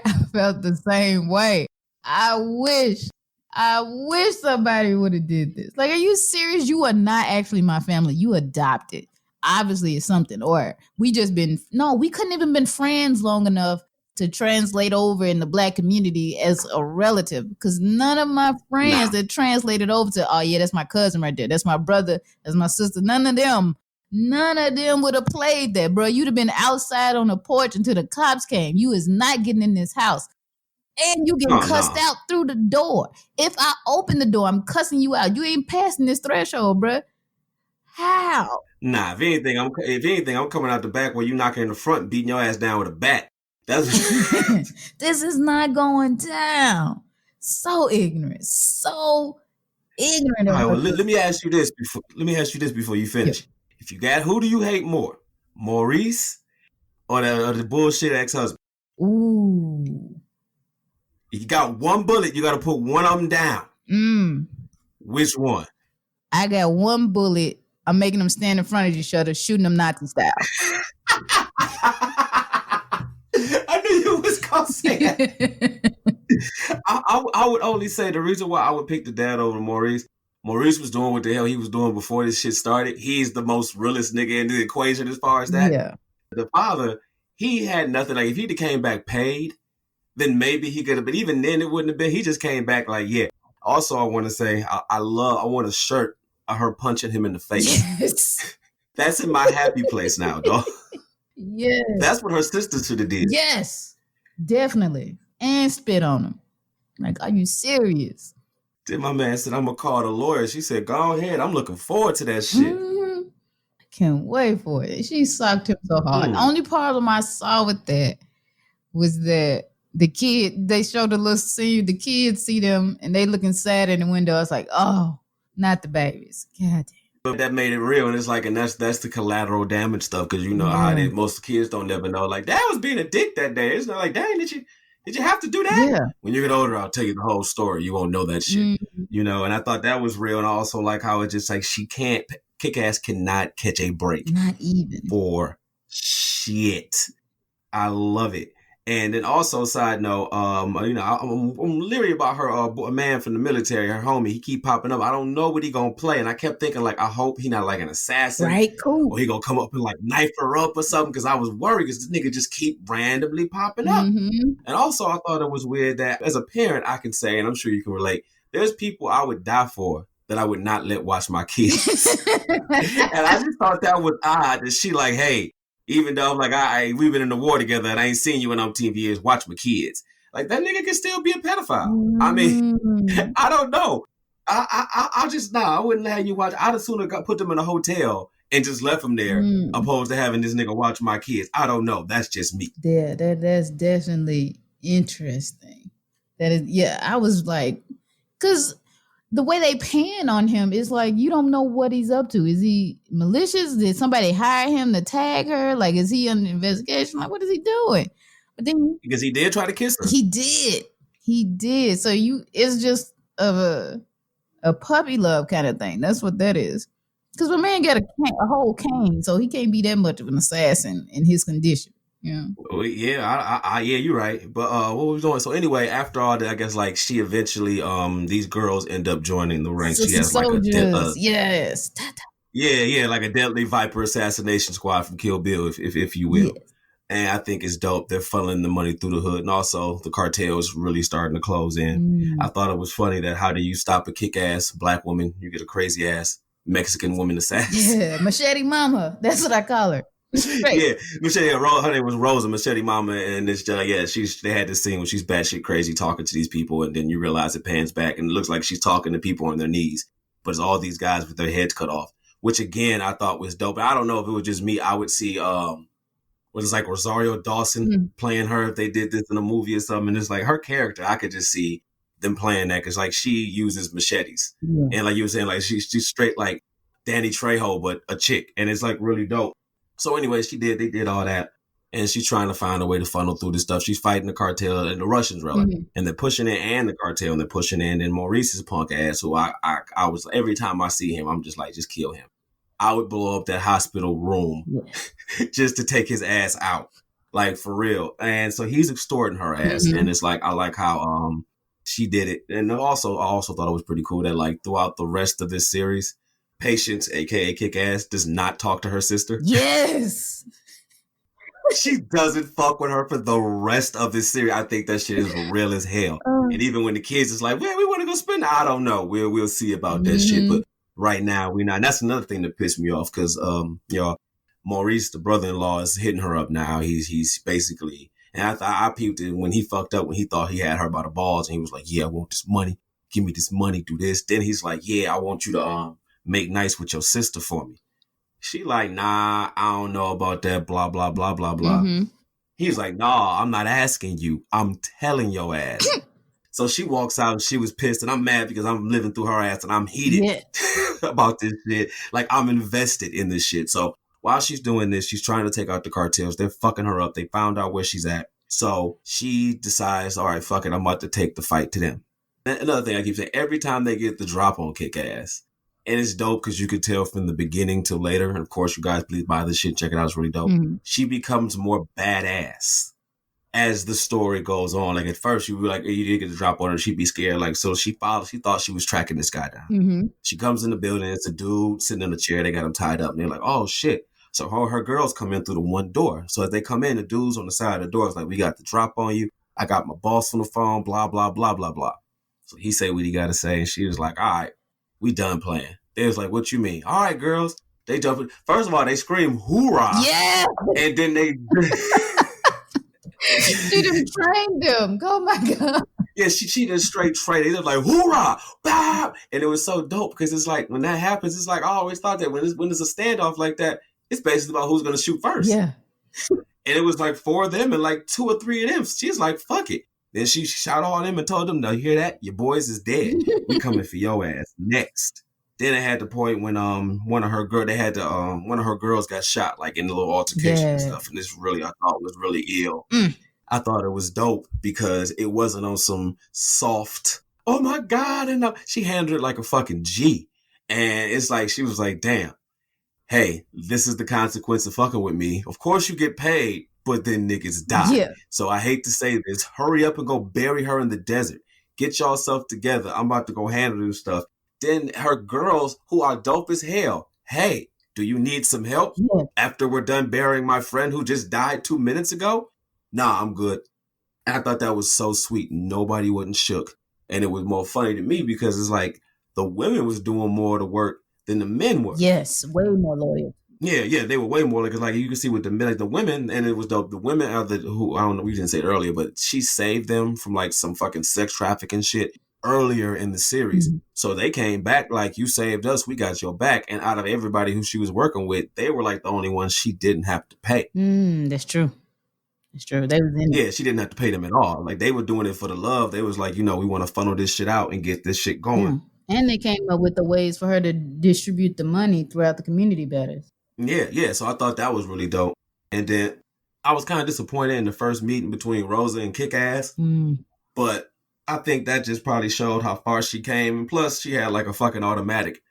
I felt the same way. I wish somebody would have did this. Like, are you serious? You are not actually my family. You adopted. Obviously, it's something. Or we couldn't even been friends long enough to translate over in the Black community as a relative. Because none of my friends that translated over to, oh yeah, that's my cousin right there. That's my brother. That's my sister. None of them would have played that, bro. You'd have been outside on the porch until the cops came. You is not getting in this house. And you get cussed out through the door. If I open the door, I'm cussing you out. You ain't passing this threshold, bro. How? Nah, if anything, I'm coming out the back where you knocking in the front and beating your ass down with a bat. That's This is not going down. So ignorant. All right, well, let me ask you this before you finish. Yeah. Who do you hate more? Maurice or the bullshit ex-husband? Ooh. You got one bullet, you got to put one of them down. Which one? I got one bullet. I'm making them stand in front of each other, shooting them Nazi style. I knew you was going to say that. I would only say the reason why I would pick the dad over Maurice was doing what the hell he was doing before this shit started. He's the most realest nigga in the equation as far as that. Yeah. The father, he had nothing. Like, if he'd have came back paid, then maybe he could have, but even then it wouldn't have been. He just came back like, yeah. Also, I want to say, I want a shirt of her punching him in the face. Yes. That's in my happy place now, dog. Yes. That's what her sister should have did. Yes, definitely. And spit on him. Like, are you serious? Then my man said, I'm going to call the lawyer. She said, go ahead. I'm looking forward to that shit. Mm-hmm. I can't wait for it. She sucked him so hard. The only problem I saw with that was that they showed the little scene, the kids see them and they looking sad in the window. It's like, oh, not the babies. God damn. But that made it real, and it's like, and that's the collateral damage stuff, because you know how most kids don't never know. Like, Dad was being a dick that day. It's not like, dang, did you have to do that? Yeah. When you get older, I'll tell you the whole story. You won't know that shit, you know. And I thought that was real, and I also like how it's just like Kick-Ass cannot catch a break, not even for shit. I love it. And then also, side note, you know, I'm leery about her, a man from the military, her homie. He keep popping up. I don't know what he gonna play, and I kept thinking, like, I hope he not like an assassin, right? Cool. Or he gonna come up and like knife her up or something. Because I was worried because this nigga just keep randomly popping up. And also, I thought it was weird that as a parent, I can say, and I'm sure you can relate, there's people I would die for that I would not let watch my kids. And I just thought that was odd that she like, hey. Even though I'm like, we've been in the war together and I ain't seen you in umpteen years, watch my kids. Like, that nigga can still be a pedophile. I mean, I don't know. I wouldn't have you watch. I'd as soon put them in a hotel and just left them there, opposed to having this nigga watch my kids. I don't know. That's just me. Yeah, that's definitely interesting. That is, yeah, I was like, because the way they pan on him is like, you don't know what he's up to. Is he malicious? Did somebody hire him to tag her? Like, is he under investigation? Like, what is he doing? But then, because he did try to kiss her. He did. So it's just a puppy love kind of thing. That's what that is. Because my man got a whole cane, so he can't be that much of an assassin in his condition. Yeah. Yeah, you're right. But what was we doing? So anyway, after all that, I guess like she eventually, these girls end up joining the ranks. She has soldiers. Yes. Yeah, like a Deadly Viper assassination squad from Kill Bill, if you will. Yes. And I think it's dope. They're funneling the money through the hood, and also the cartel is really starting to close in. I thought it was funny that how do you stop a kick-ass black woman? You get a crazy-ass Mexican woman assassin. Yeah, Machete Mama. That's what I call her. Yeah, Machete. Her name was Rosa, Machete Mama, and it's just they had this scene where she's batshit crazy talking to these people, and then you realize it pans back and it looks like she's talking to people on their knees, but it's all these guys with their heads cut off, which again I thought was dope. I don't know if it was just me. I would see what is like Rosario Dawson playing her if they did this in a movie or something. And it's like her character, I could just see them playing that because like she uses machetes, and like you were saying, like she's straight like Danny Trejo, but a chick, and it's like really dope. So anyway, they did all that, and she's trying to find a way to funnel through this stuff. She's fighting the cartel and the Russians, rather, and they're pushing in, and the cartel, and they're pushing in. And Maurice's punk ass, who I was, every time I see him, I'm just like, just kill him. I would blow up that hospital room just to take his ass out, like for real. And so he's extorting her ass, and it's like I like how she did it. And I also thought it was pretty cool that like throughout the rest of this series, Patience, aka Kick-Ass, does not talk to her sister. Yes. She doesn't fuck with her for the rest of this series. I think that shit is real as hell. And even when the kids is like, well, we want to go spend, I don't know. We'll see about that shit. But right now, we're not. And that's another thing that pissed me off because, Maurice, the brother-in-law, is hitting her up now. He's basically, and I peeped it when he fucked up, when he thought he had her by the balls, and he was like, yeah, I want this money. Give me this money, do this. Then he's like, yeah, I want you to make nice with your sister for me. She like, nah, I don't know about that, blah, blah, blah, blah, blah. He's like, nah, I'm not asking you. I'm telling your ass. So she walks out and she was pissed, and I'm mad because I'm living through her ass and I'm heated about this shit. Like, I'm invested in this shit. So while she's doing this, she's trying to take out the cartels. They're fucking her up. They found out where she's at. So she decides, all right, fuck it, I'm about to take the fight to them. And another thing I keep saying, every time they get the drop on Kick-Ass, and it's dope because you could tell from the beginning to later. And of course, you guys please buy this shit. Check it out. It's really dope. She becomes more badass as the story goes on. Like at first, you were like, you didn't get the drop on her. She'd be scared. Like, so she thought she was tracking this guy down. She comes in the building. It's a dude sitting in a chair. They got him tied up. And they're like, oh shit. So her girls come in through the one door. So as they come in, the dude's on the side of the door. It's like, we got the drop on you. I got my boss on the phone, blah, blah, blah, blah, blah. So he say what he got to say. And she was like, all right, we done playing. They was like, what you mean? All right, girls. They jump. First of all, they scream, hoorah. Yeah. And then they... She done trained them. Oh, my God. Yeah, she did straight train. They was like, hoorah, bah! And it was so dope because it's like, when that happens, it's like, I always thought that when it's a standoff like that, it's basically about who's going to shoot first. Yeah. And it was like 4 of them and like 2 or 3 of them. She's like, fuck it. Then she shot all them and told them, now you hear that? Your boys is dead. We coming for your ass next. Then it had the point when one of her girls got shot, like in a little altercation and stuff. And this really, I thought was really ill. I thought it was dope because it wasn't on some soft, oh my God. And she handled it like a fucking G. And it's like, she was like, damn, hey, this is the consequence of fucking with me. Of course you get paid, but then niggas die. Yeah. So I hate to say this. Hurry up and go bury her in the desert. Get yourself together. I'm about to go handle this stuff. Then her girls, who are dope as hell, hey, do you need some help after we're done burying my friend who just died 2 minutes ago? Nah, I'm good. And I thought that was so sweet. Nobody wasn't shook. And it was more funny to me because it's like the women was doing more of the work than the men were. Yes, way more loyal. Yeah, they were way more like you can see with the men, like the women, and it was dope. The women are who I don't know, we didn't say it earlier, but she saved them from like some fucking sex trafficking shit earlier in the series. So they came back like, you saved us, we got your back. And out of everybody who she was working with, they were like the only ones she didn't have to pay. That's true. It's true. They was in she didn't have to pay them at all. Like they were doing it for the love. They was like, we want to funnel this shit out and get this shit going. And they came up with the ways for her to distribute the money throughout the community better. Yeah. So I thought that was really dope. And then I was kind of disappointed in the first meeting between Rosa and Kick-Ass. But I think that just probably showed how far she came. And plus, she had like a fucking automatic.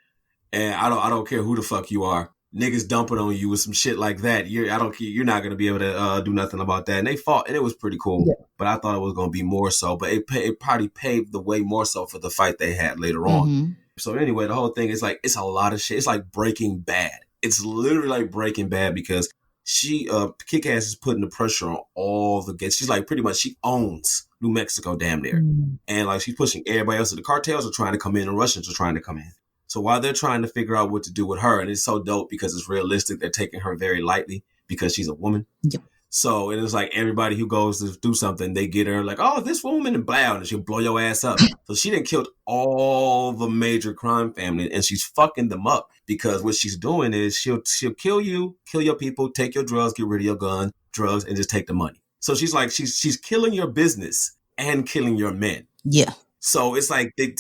And I don't care who the fuck you are. Niggas dumping on you with some shit like that. You're not going to be able to do nothing about that. And they fought, and it was pretty cool. Yeah. But I thought it was going to be more so. But it probably paved the way more so for the fight they had later on. So anyway, the whole thing is like, it's a lot of shit. It's like Breaking Bad. It's literally like Breaking Bad because she, Kick-Ass is putting the pressure on all the gates. She's like, pretty much, she owns New Mexico damn near. And like, she's pushing everybody else. The cartels are trying to come in, and Russians are trying to come in. So while they're trying to figure out what to do with her, and it's so dope because it's realistic, they're taking her very lightly because she's a woman. Yep. So it is like everybody who goes to do something, they get her like, oh, this woman, and blah, and she'll blow your ass up. So she done killed all the major crime family, and she's fucking them up because what she's doing is she'll kill you, kill your people, take your drugs, get rid of your gun, drugs, and just take the money. So she's like, she's killing your business and killing your men. Yeah. So it's like they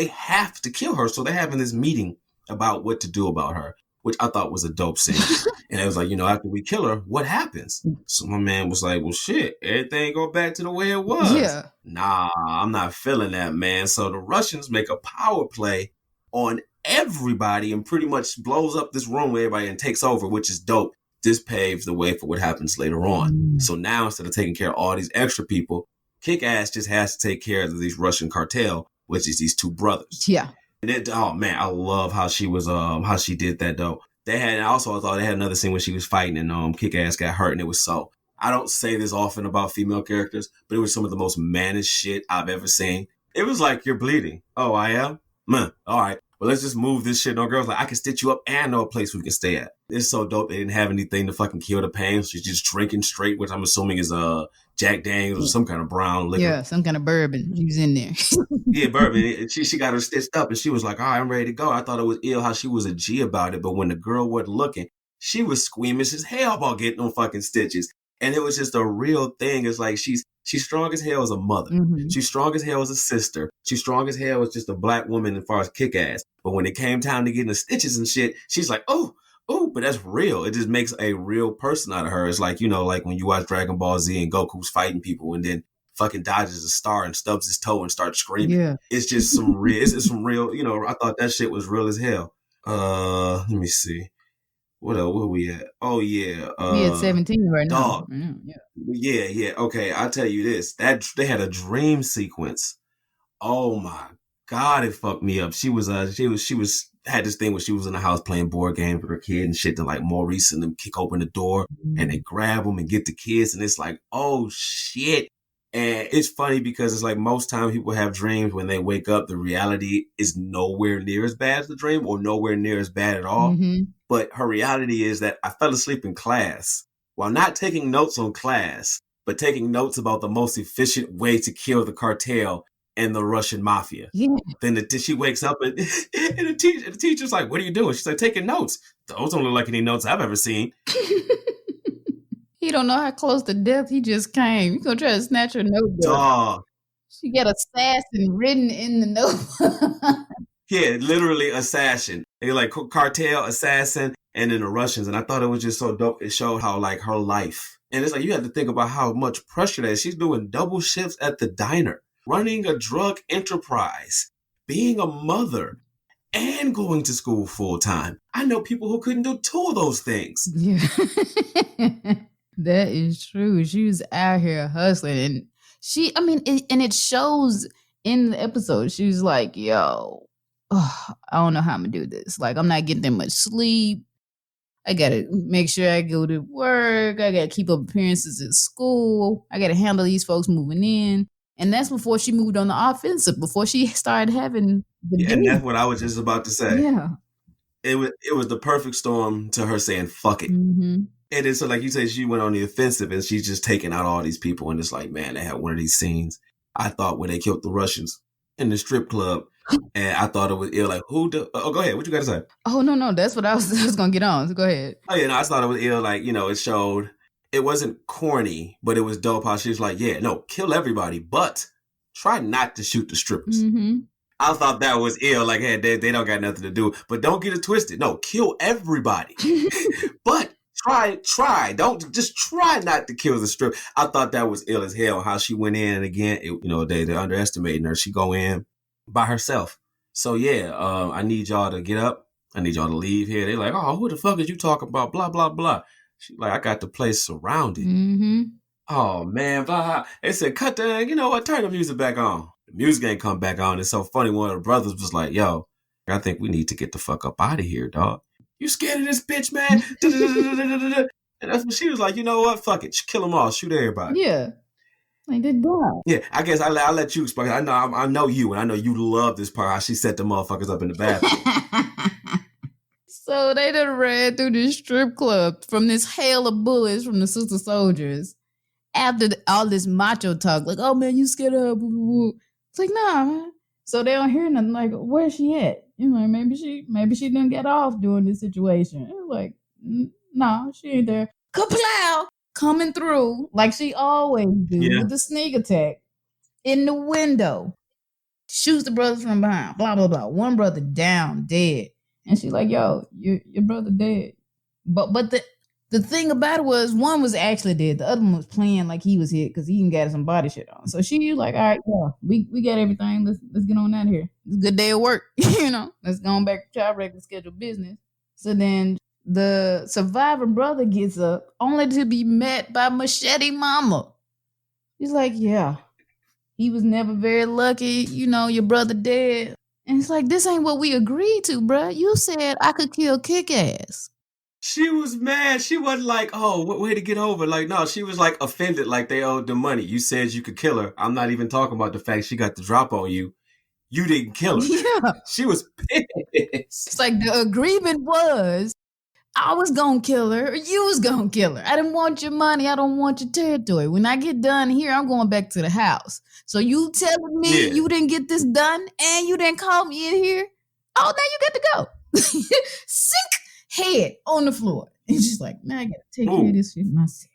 have to kill her. So they're having this meeting about what to do about her, which I thought was a dope scene. And it was like, after we kill her, what happens? So my man was like, well, shit, everything go back to the way it was. Yeah. Nah, I'm not feeling that, man. So the Russians make a power play on everybody and pretty much blows up this room with everybody and takes over, which is dope. This paves the way for what happens later on. So now instead of taking care of all these extra people, Kick-Ass just has to take care of these Russian cartel, which is these two brothers. Yeah. And oh man, I love how she was how she did that though. I thought they had another scene when she was fighting and Kick-Ass got hurt, and it was so. I don't say this often about female characters, but it was some of the most mannish shit I've ever seen. It was like, you're bleeding. Oh, I am? Man, all right. Well, let's just move this shit. No, girls, like, I can stitch you up and know a place we can stay at. It's so dope. They didn't have anything to fucking kill the pain. She's just drinking straight, which I'm assuming is Jack Daniels or some kind of brown liquor. Yeah, some kind of bourbon. She was in there. Yeah, bourbon. She got her stitched up and she was like, all right, I'm ready to go. I thought it was ill how she was a G about it, but when the girl wasn't looking, she was squeamish as hell about getting them fucking stitches. And it was just a real thing. It's like she's strong as hell as a mother. Mm-hmm. She's strong as hell as a sister. She's strong as hell as just a black woman as far as Kick-Ass. But when it came time to getting the stitches and shit, she's like, oh, but that's real. It just makes a real person out of her. It's like, like when you watch Dragon Ball Z and Goku's fighting people and then fucking dodges a star and stubs his toe and starts screaming. Yeah. It's just some real, it's some real, I thought that shit was real as hell. Let me see. What else? Where we at? Oh yeah. We at 17 right now. Dog. Yeah. Okay, I'll tell you this. That they had a dream sequence. Oh my God, it fucked me up. She was had this thing where she was in the house playing board games with her kid and shit. Then like Maurice and them kick open the door and they grab them and get the kids and it's like, oh shit. And it's funny because it's like most times people have dreams when they wake up, the reality is nowhere near as bad as the dream or nowhere near as bad at all. Mm-hmm. But her reality is that I fell asleep in class while not taking notes on class, but taking notes about the most efficient way to kill the cartel and the Russian mafia. Yeah. Then she wakes up and the teacher's like, what are you doing? She's like, taking notes. Those don't look like any notes I've ever seen. He don't know how close to death he just came. You gonna try to snatch her notebook. Dog. She got assassin written in the notebook. Yeah, literally assassin. They like cartel, assassin, and then the Russians. And I thought it was just so dope. It showed how like her life. And it's like you have to think about how much pressure that is. She's doing double shifts at the diner, running a drug enterprise, being a mother, and going to school full time. I know people who couldn't do two of those things. Yeah. That is true. She was out here hustling. And it shows in the episode. She was like, yo, I don't know how I'm going to do this. Like, I'm not getting that much sleep. I got to make sure I go to work. I got to keep up appearances at school. I got to handle these folks moving in. And that's before she moved on the offensive, before she started having the and that's what I was just about to say. Yeah. It was the perfect storm to her saying, fuck it. Mm-hmm. And it's so like you said, she went on the offensive and she's just taking out all these people. And it's like, man, they had one of these scenes. I thought when they killed the Russians in the strip club. And I thought it was ill. Like, go ahead. What you got to say? Oh, no. That's what I was going to get on. So go ahead. Oh, yeah. No, I thought it was ill. Like, it showed it wasn't corny, but it was dope how she was like, yeah, no, kill everybody, but try not to shoot the strippers. Mm-hmm. I thought that was ill. Like, hey, they don't got nothing to do. But don't get it twisted. No, kill everybody. But try. Don't just try not to kill the strip. I thought that was ill as hell. How she went in and again. They're underestimating her. She go in by herself. So yeah, I need y'all to get up. I need y'all to leave here. They're like, oh, who the fuck is you talking about? Blah blah blah. She's like, I got the place surrounded. Mm-hmm. Oh man, blah. They said, cut the. You know what? Turn the music back on. The music ain't come back on. It's so funny. One of the brothers was like, yo, I think we need to get the fuck up out of here, dog. You scared of this bitch, man? And that's when she was like, you know what? Fuck it. Kill them all. Shoot everybody. Yeah. Like, good God. Yeah, I guess I'll let you explain. I know you, and I know you love this part, how she set the motherfuckers up in the bathroom. So they done ran through this strip club from this hail of bullets from the sister soldiers. After all this macho talk, like, oh man, you scared of her. Boo, boo, boo. It's like, nah, man. So they don't hear nothing. Like, where's she at? Maybe she didn't get off during this situation. It was like, no, she ain't there. Kaplow! Coming through like she always do with the sneak attack in the window. Shoots the brothers from behind. Blah, blah, blah. One brother down, dead. And she's like, yo, your brother dead. But the thing about it was one was actually dead. The other one was playing like he was hit because he even got some body shit on. So she was like, all right, yeah, we got everything. Let's get on out of here. It's a good day of work. Let's go on back to our regular scheduled business. So then the surviving brother gets up only to be met by Machete Mama. He's like, yeah, he was never very lucky. You know, your brother dead. And it's like, this ain't what we agreed to, bruh. You said I could kill Kick-Ass. She was mad. She wasn't like, oh, what way to get over? Like, no, she was like offended, like they owed the money. You said you could kill her. I'm not even talking about the fact she got the drop on you. You didn't kill her. Yeah. She was pissed. It's like the agreement was I was gonna kill her or you was gonna kill her. I didn't want your money. I don't want your territory. When I get done here, I'm going back to the house. So you telling me you didn't get this done and you didn't call me in here? Oh, now you got to go. Sink head on the floor. And she's like, man, I gotta take care of this shit myself.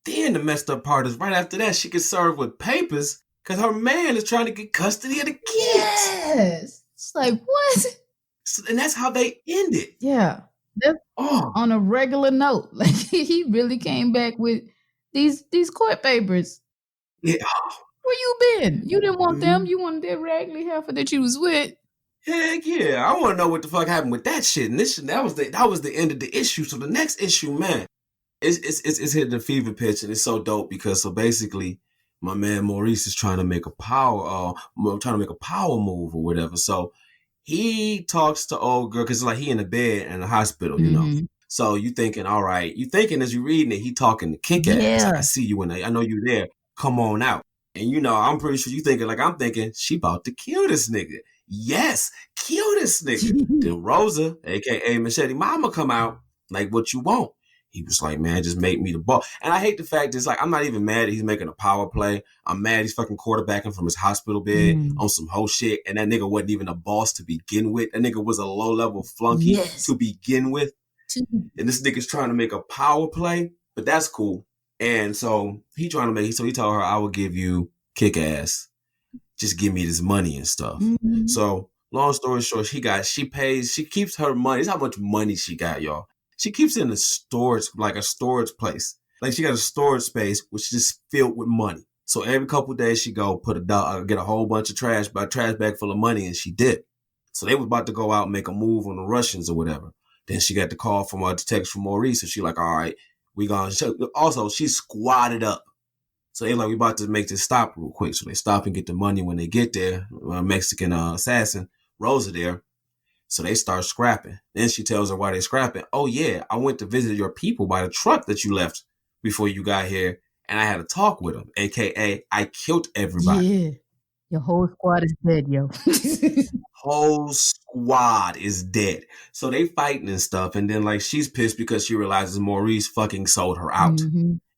Then the messed up part is right after that, she gets served with papers because her man is trying to get custody of the kids. Yes. It's like, what? And that's how they end it. Yeah. That's on a regular note. Like he really came back with these court papers. Yeah. Where you been? You didn't want them. You wanted that raggedy heifer that you was with. Heck yeah. I want to know what the fuck happened with that shit. And that was the end of the issue. So the next issue, man, it's hitting the fever pitch, and it's so dope because so basically my man Maurice is trying to make a power move or whatever. So he talks to old girl because it's like he in the bed in the hospital, you know. So you thinking, all right, you thinking as you reading it, he talking to Kick-Ass. Yeah. Like, I see you in there. I know you there. Come on out. And you know, I'm pretty sure you thinking like I'm thinking, she about to kill this nigga. Yes, kill this nigga. Then Rosa, aka Machete Mama, come out like, what you want? He was like, man, just make me the ball. And I hate the fact it's like, I'm not even mad that he's making a power play. I'm mad he's fucking quarterbacking from his hospital bed on some whole shit. And that nigga wasn't even a boss to begin with. That nigga was a low-level flunky to begin with. And this nigga's trying to make a power play, but that's cool. And so he told her, I will give you Kick-Ass. Just give me this money and stuff. So long story short, she keeps her money. It's how much money she got, y'all. She keeps it in a storage place. Like she got a storage space, which is just filled with money. So every couple of days she go get a whole bunch of trash bag full of money, and she did. So they was about to go out and make a move on the Russians or whatever. Then she got the call from a text from Maurice, and she like, all right, we gonna show. Also, she squatted up. So they like, we about to make this stop real quick. So they stop and get the money. When they get there, Mexican assassin, Rosa there. So they start scrapping. Then she tells her why they scrapping. Oh yeah, I went to visit your people by the truck that you left before you got here. And I had a talk with them, AKA I killed everybody. Yeah. Your whole squad is dead, yo. Whole squad is dead. So they fighting and stuff. And then like she's pissed because she realizes Maurice fucking sold her out.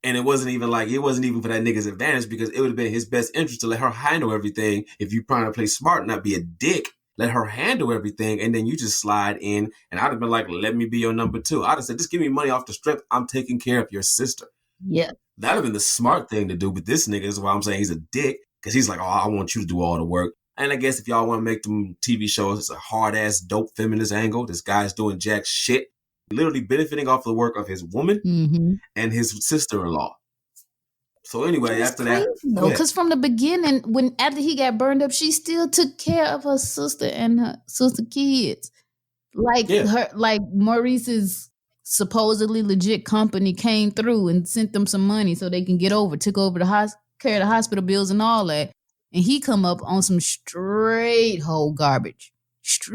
And it wasn't even for that nigga's advantage, because it would have been his best interest to let her handle everything. If you trying to play smart, not be a dick, let her handle everything. And then you just slide in. And I'd have been like, let me be your number two. I'd have said, just give me money off the strip. I'm taking care of your sister. Yeah. That'd have been the smart thing to do. But this nigga is why I'm saying he's a dick, because he's like, oh, I want you to do all the work. And I guess if y'all want to make them TV shows, it's a hard-ass, dope feminist angle. This guy's doing jack shit, literally benefiting off the work of his woman and his sister-in-law. So anyway, after that... No, because from the beginning, after he got burned up, she still took care of her sister and her sister kids. Like Maurice's supposedly legit company came through and sent them some money so they can took over care of the hospital bills and all that. And he come up on some straight whole garbage. She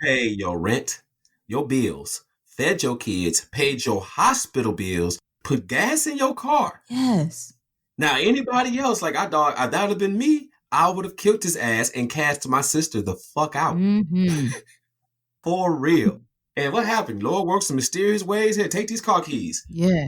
paid your rent, your bills, fed your kids, paid your hospital bills, put gas in your car. Yes. Now, anybody else, like that would have been me, I would have killed his ass and cast my sister the fuck out. For real. And what happened? Lord works in mysterious ways. Here, take these car keys. Yeah.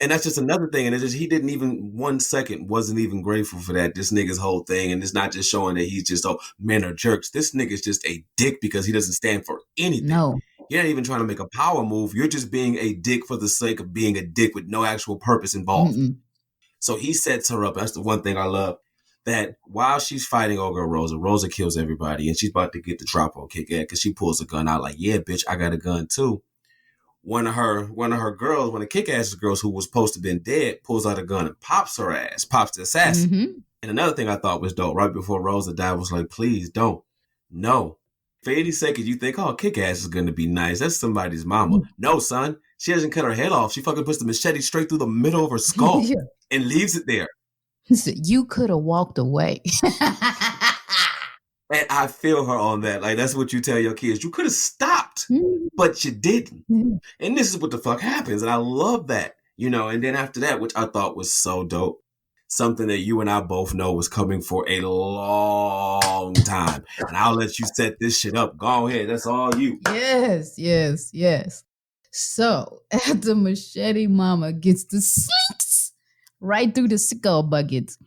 And that's just another thing. And it's just, he didn't even 1 second wasn't even grateful for that. This nigga's whole thing. And it's not just showing that he's just, men are jerks. This nigga's just a dick because he doesn't stand for anything. No. You're not even trying to make a power move. You're just being a dick for the sake of being a dick with no actual purpose involved. So he sets her up. That's the one thing I love. That while she's fighting old girl Rosa kills everybody. And she's about to get the drop on Kick-Ass because she pulls a gun out like, yeah, bitch, I got a gun too. One of Kick-Ass's girls who was supposed to have been dead pulls out a gun and pops her ass, pops the assassin. And another thing I thought was dope, right before Rosa died, was like, please don't. No. For 80 seconds, you think, oh, Kick-Ass is going to be nice. That's somebody's mama. No, son. She doesn't cut her head off. She fucking puts the machete straight through the middle of her skull and leaves it there. He said, you could have walked away. And I feel her on that. Like, that's what you tell your kids. You could have stopped, but you didn't. And this is what the fuck happens. And I love that, you know. And then after that, which I thought was so dope, something that you and I both know was coming for a long time. And I'll let you set this shit up. Go ahead. That's all you. Yes. So after Machete Mama gets the slinks right through the sicko buckets,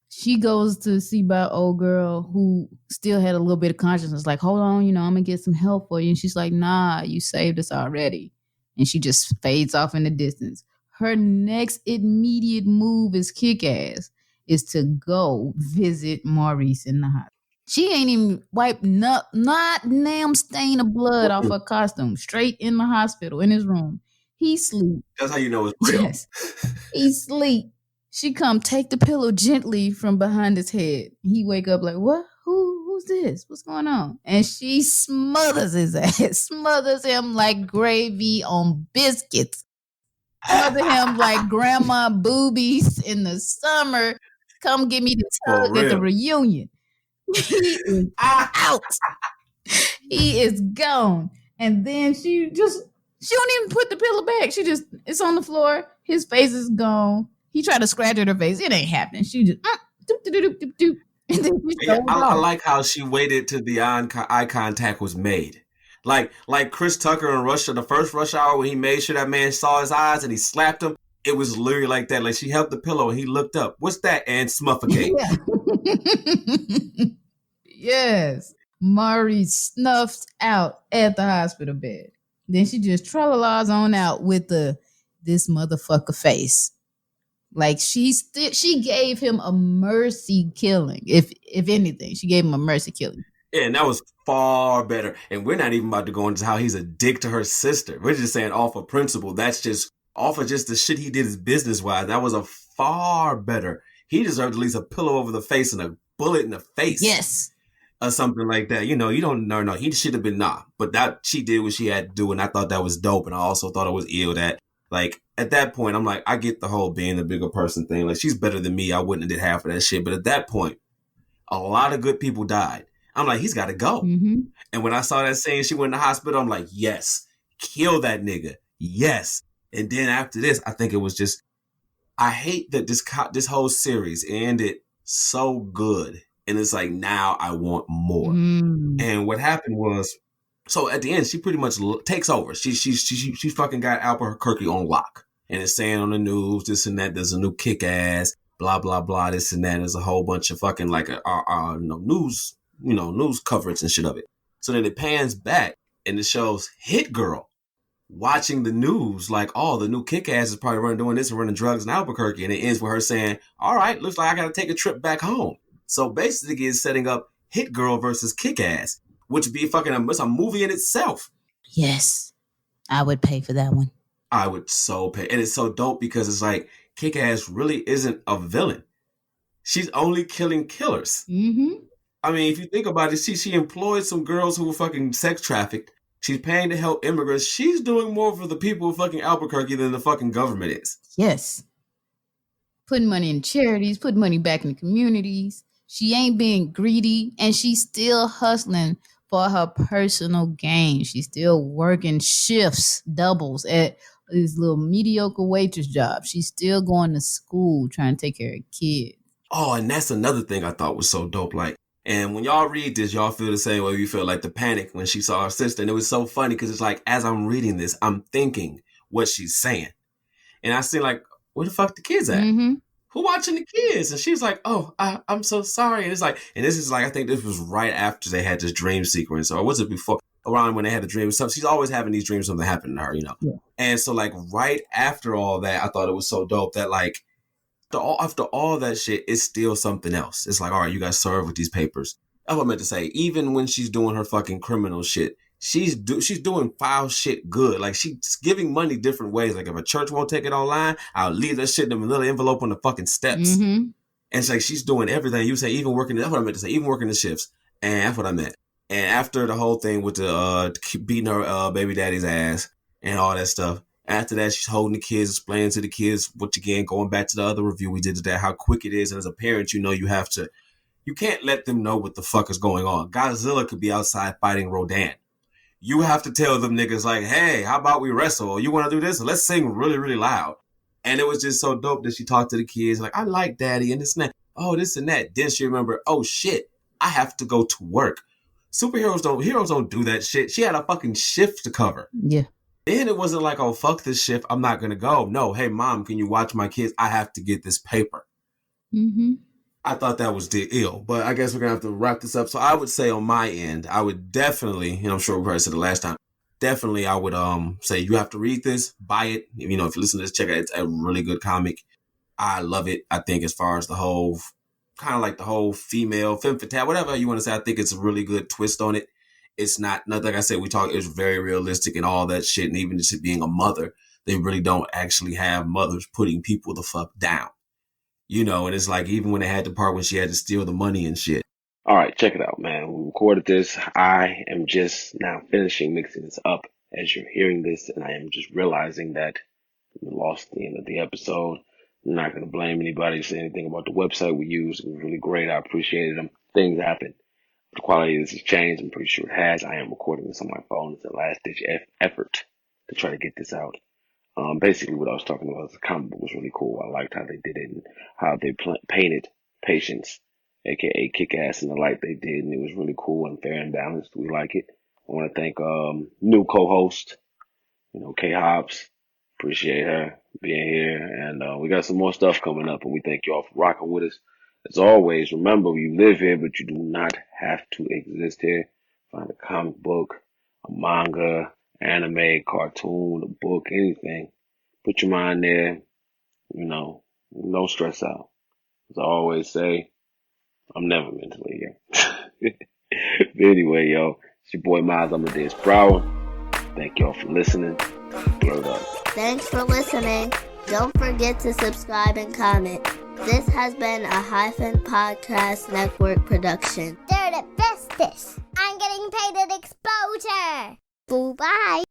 she goes to see about old girl who still had a little bit of consciousness. Like, hold on, I'm going to get some help for you. And she's like, nah, you saved us already. And she just fades off in the distance. Her next immediate move is kick-ass, is to go visit Maurice in the hospital. She ain't even wiped not damn stain of blood off her costume. Straight in the hospital, in his room. He sleep. That's how you know it's real. Yes. He sleep. She come take the pillow gently from behind his head. He wake up like, what? Who's this? What's going on? And she smothers his ass. Smothers him like gravy on biscuits. Smother him like grandma boobies in the summer. Come give me the tug at the reunion. He is out. He is gone. And then she don't even put the pillow back. It's on the floor. His face is gone. He tried to scratch at her face. It ain't happening. She just doop, doop, doop, doop, doop. And then I like how she waited till the eye contact was made. Like Chris Tucker in Russia, the first Rush Hour, when he made sure that man saw his eyes and he slapped him. It was literally like that. Like, she held the pillow and he looked up. What's that? And smuffocate. Yeah. Yes. Mari snuffed out at the hospital bed. Then she just trolola's on out with this motherfucker face. Like, she gave him a mercy killing. If anything, she gave him a mercy killing. Yeah, and that was far better. And we're not even about to go into how he's a dick to her sister. We're just saying off of principle. That's just off of just the shit he did his business-wise. That was a far better. He deserved at least a pillow over the face and a bullet in the face. Yes. Or something like that. You don't know. No, he should have been But that she did what she had to do, and I thought that was dope. And I also thought it was ill that, like, at that point, I'm like, I get the whole being the bigger person thing. Like, she's better than me. I wouldn't have did half of that shit. But at that point, a lot of good people died. I'm like, he's got to go. Mm-hmm. And when I saw that scene, she went in the hospital, I'm like, yes, kill that nigga. Yes. And then after this, I think it was just, I hate that this whole series ended so good. And it's like, now I want more. Mm. And what happened was, so at the end, she pretty much takes over. She fucking got Albuquerque on lock. And it's saying on the news, this and that, there's a new kick-ass, blah, blah, blah, this and that. There's a whole bunch of fucking like news, news coverage and shit of it. So then it pans back and it shows Hit Girl watching the news like, oh, the new kick-ass is probably doing this and running drugs in Albuquerque. And it ends with her saying, all right, looks like I got to take a trip back home. So basically it's setting up Hit Girl versus Kick-Ass, which would be it's a movie in itself. Yes. I would pay for that one. I would so pay. And it's so dope because it's like Kick-Ass really isn't a villain. She's only killing killers. Mm-hmm. I mean, if you think about it, she employed some girls who were fucking sex trafficked. She's paying to help immigrants. She's doing more for the people of fucking Albuquerque than the fucking government is. Yes. Putting money in charities, putting money back in the communities. She ain't being greedy, and she's still hustling for her personal gain. She's still working shifts, doubles at these little mediocre waitress jobs. She's still going to school, trying to take care of kids. Oh, and that's another thing I thought was so dope. Like, and when y'all read this, y'all feel the same way you feel, like the panic when she saw her sister. And it was so funny because it's like, as I'm reading this, I'm thinking what she's saying. And I see like, where the fuck the kids at? Mm-hmm. Who watching the kids? And she's like, oh, I'm so sorry. And it's like, and this is like, I think this was right after they had this dream sequence, or was it before, around when they had the dream? So she's always having these dreams, something happened to her, Yeah. And so like right after all that, I thought it was so dope that like, after all that shit, it's still something else. It's like, all right, you guys serve with these papers. That's what I meant to say. Even when she's doing her fucking criminal shit, she's doing foul shit good. Like, she's giving money different ways. Like, if a church won't take it online, I'll leave that shit in a little envelope on the fucking steps. Mm-hmm. And it's like, she's doing everything. You say, even working, that's what I meant to say, even working the shifts. And that's what I meant. And after the whole thing with the beating her baby daddy's ass and all that stuff, After that, she's holding the kids, explaining to the kids, which again, going back to the other review we did today, how quick it is. And as a parent, you know, you can't let them know what the fuck is going on. Godzilla could be outside fighting Rodan. You have to tell them niggas like, hey, how about we wrestle? Or you want to do this? Let's sing really, really loud. And it was just so dope that she talked to the kids like, I like daddy and this and that. Oh, this and that. Then she remembered, oh shit, I have to go to work. Heroes don't do that shit. She had a fucking shift to cover. Yeah. Then it wasn't like, oh, fuck this shift, I'm not going to go. No, hey, mom, can you watch my kids? I have to get this paper. Mm-hmm. I thought that was ill, but I guess we're going to have to wrap this up. So I would say on my end, I would definitely, and I'm sure we probably said it last time, definitely I would say you have to read this, buy it. You know, if you listen to this, check it out. It's a really good comic. I love it. I think as far as the whole, kind of like the whole female, femme fatale, whatever you want to say, I think it's a really good twist on it. It's not, like I said, it's very realistic and all that shit. And even just being a mother, they really don't actually have mothers putting people the fuck down. You know, and it's like, even when they had the part when she had to steal the money and shit. All right, check it out, man. We recorded this. I am just now finishing mixing this up as you're hearing this, and I am just realizing that we lost the end of the episode. I'm not going to blame anybody or say anything about the website we used. It was really great. I appreciated them. Things happen. The quality of this has changed. I'm pretty sure it has. I am recording this on my phone. It's a last-ditch effort to try to get this out. Basically, what I was talking about, the comic book was really cool. I liked how they did it and how they painted Patience, aka Kick-Ass, in the light they did, and it was really cool and fair and balanced. We like it. I want to thank new co-host, Kay Hobbes. Appreciate her being here, and we got some more stuff coming up, and we thank y'all for rocking with us. As always, remember, you live here, but you do not have to exist here. Find a comic book, a manga, anime, cartoon, a book, anything. Put your mind there. Don't stress out. As I always say, I'm never mentally ill. But anyway, yo, it's your boy Miles Amadeus Prower. Thank y'all for listening. Blerd up. Thanks for listening. Don't forget to subscribe and comment. This has been a Hyphen Podcast Network production. They're the bestest. I'm getting paid at exposure. Bye-bye.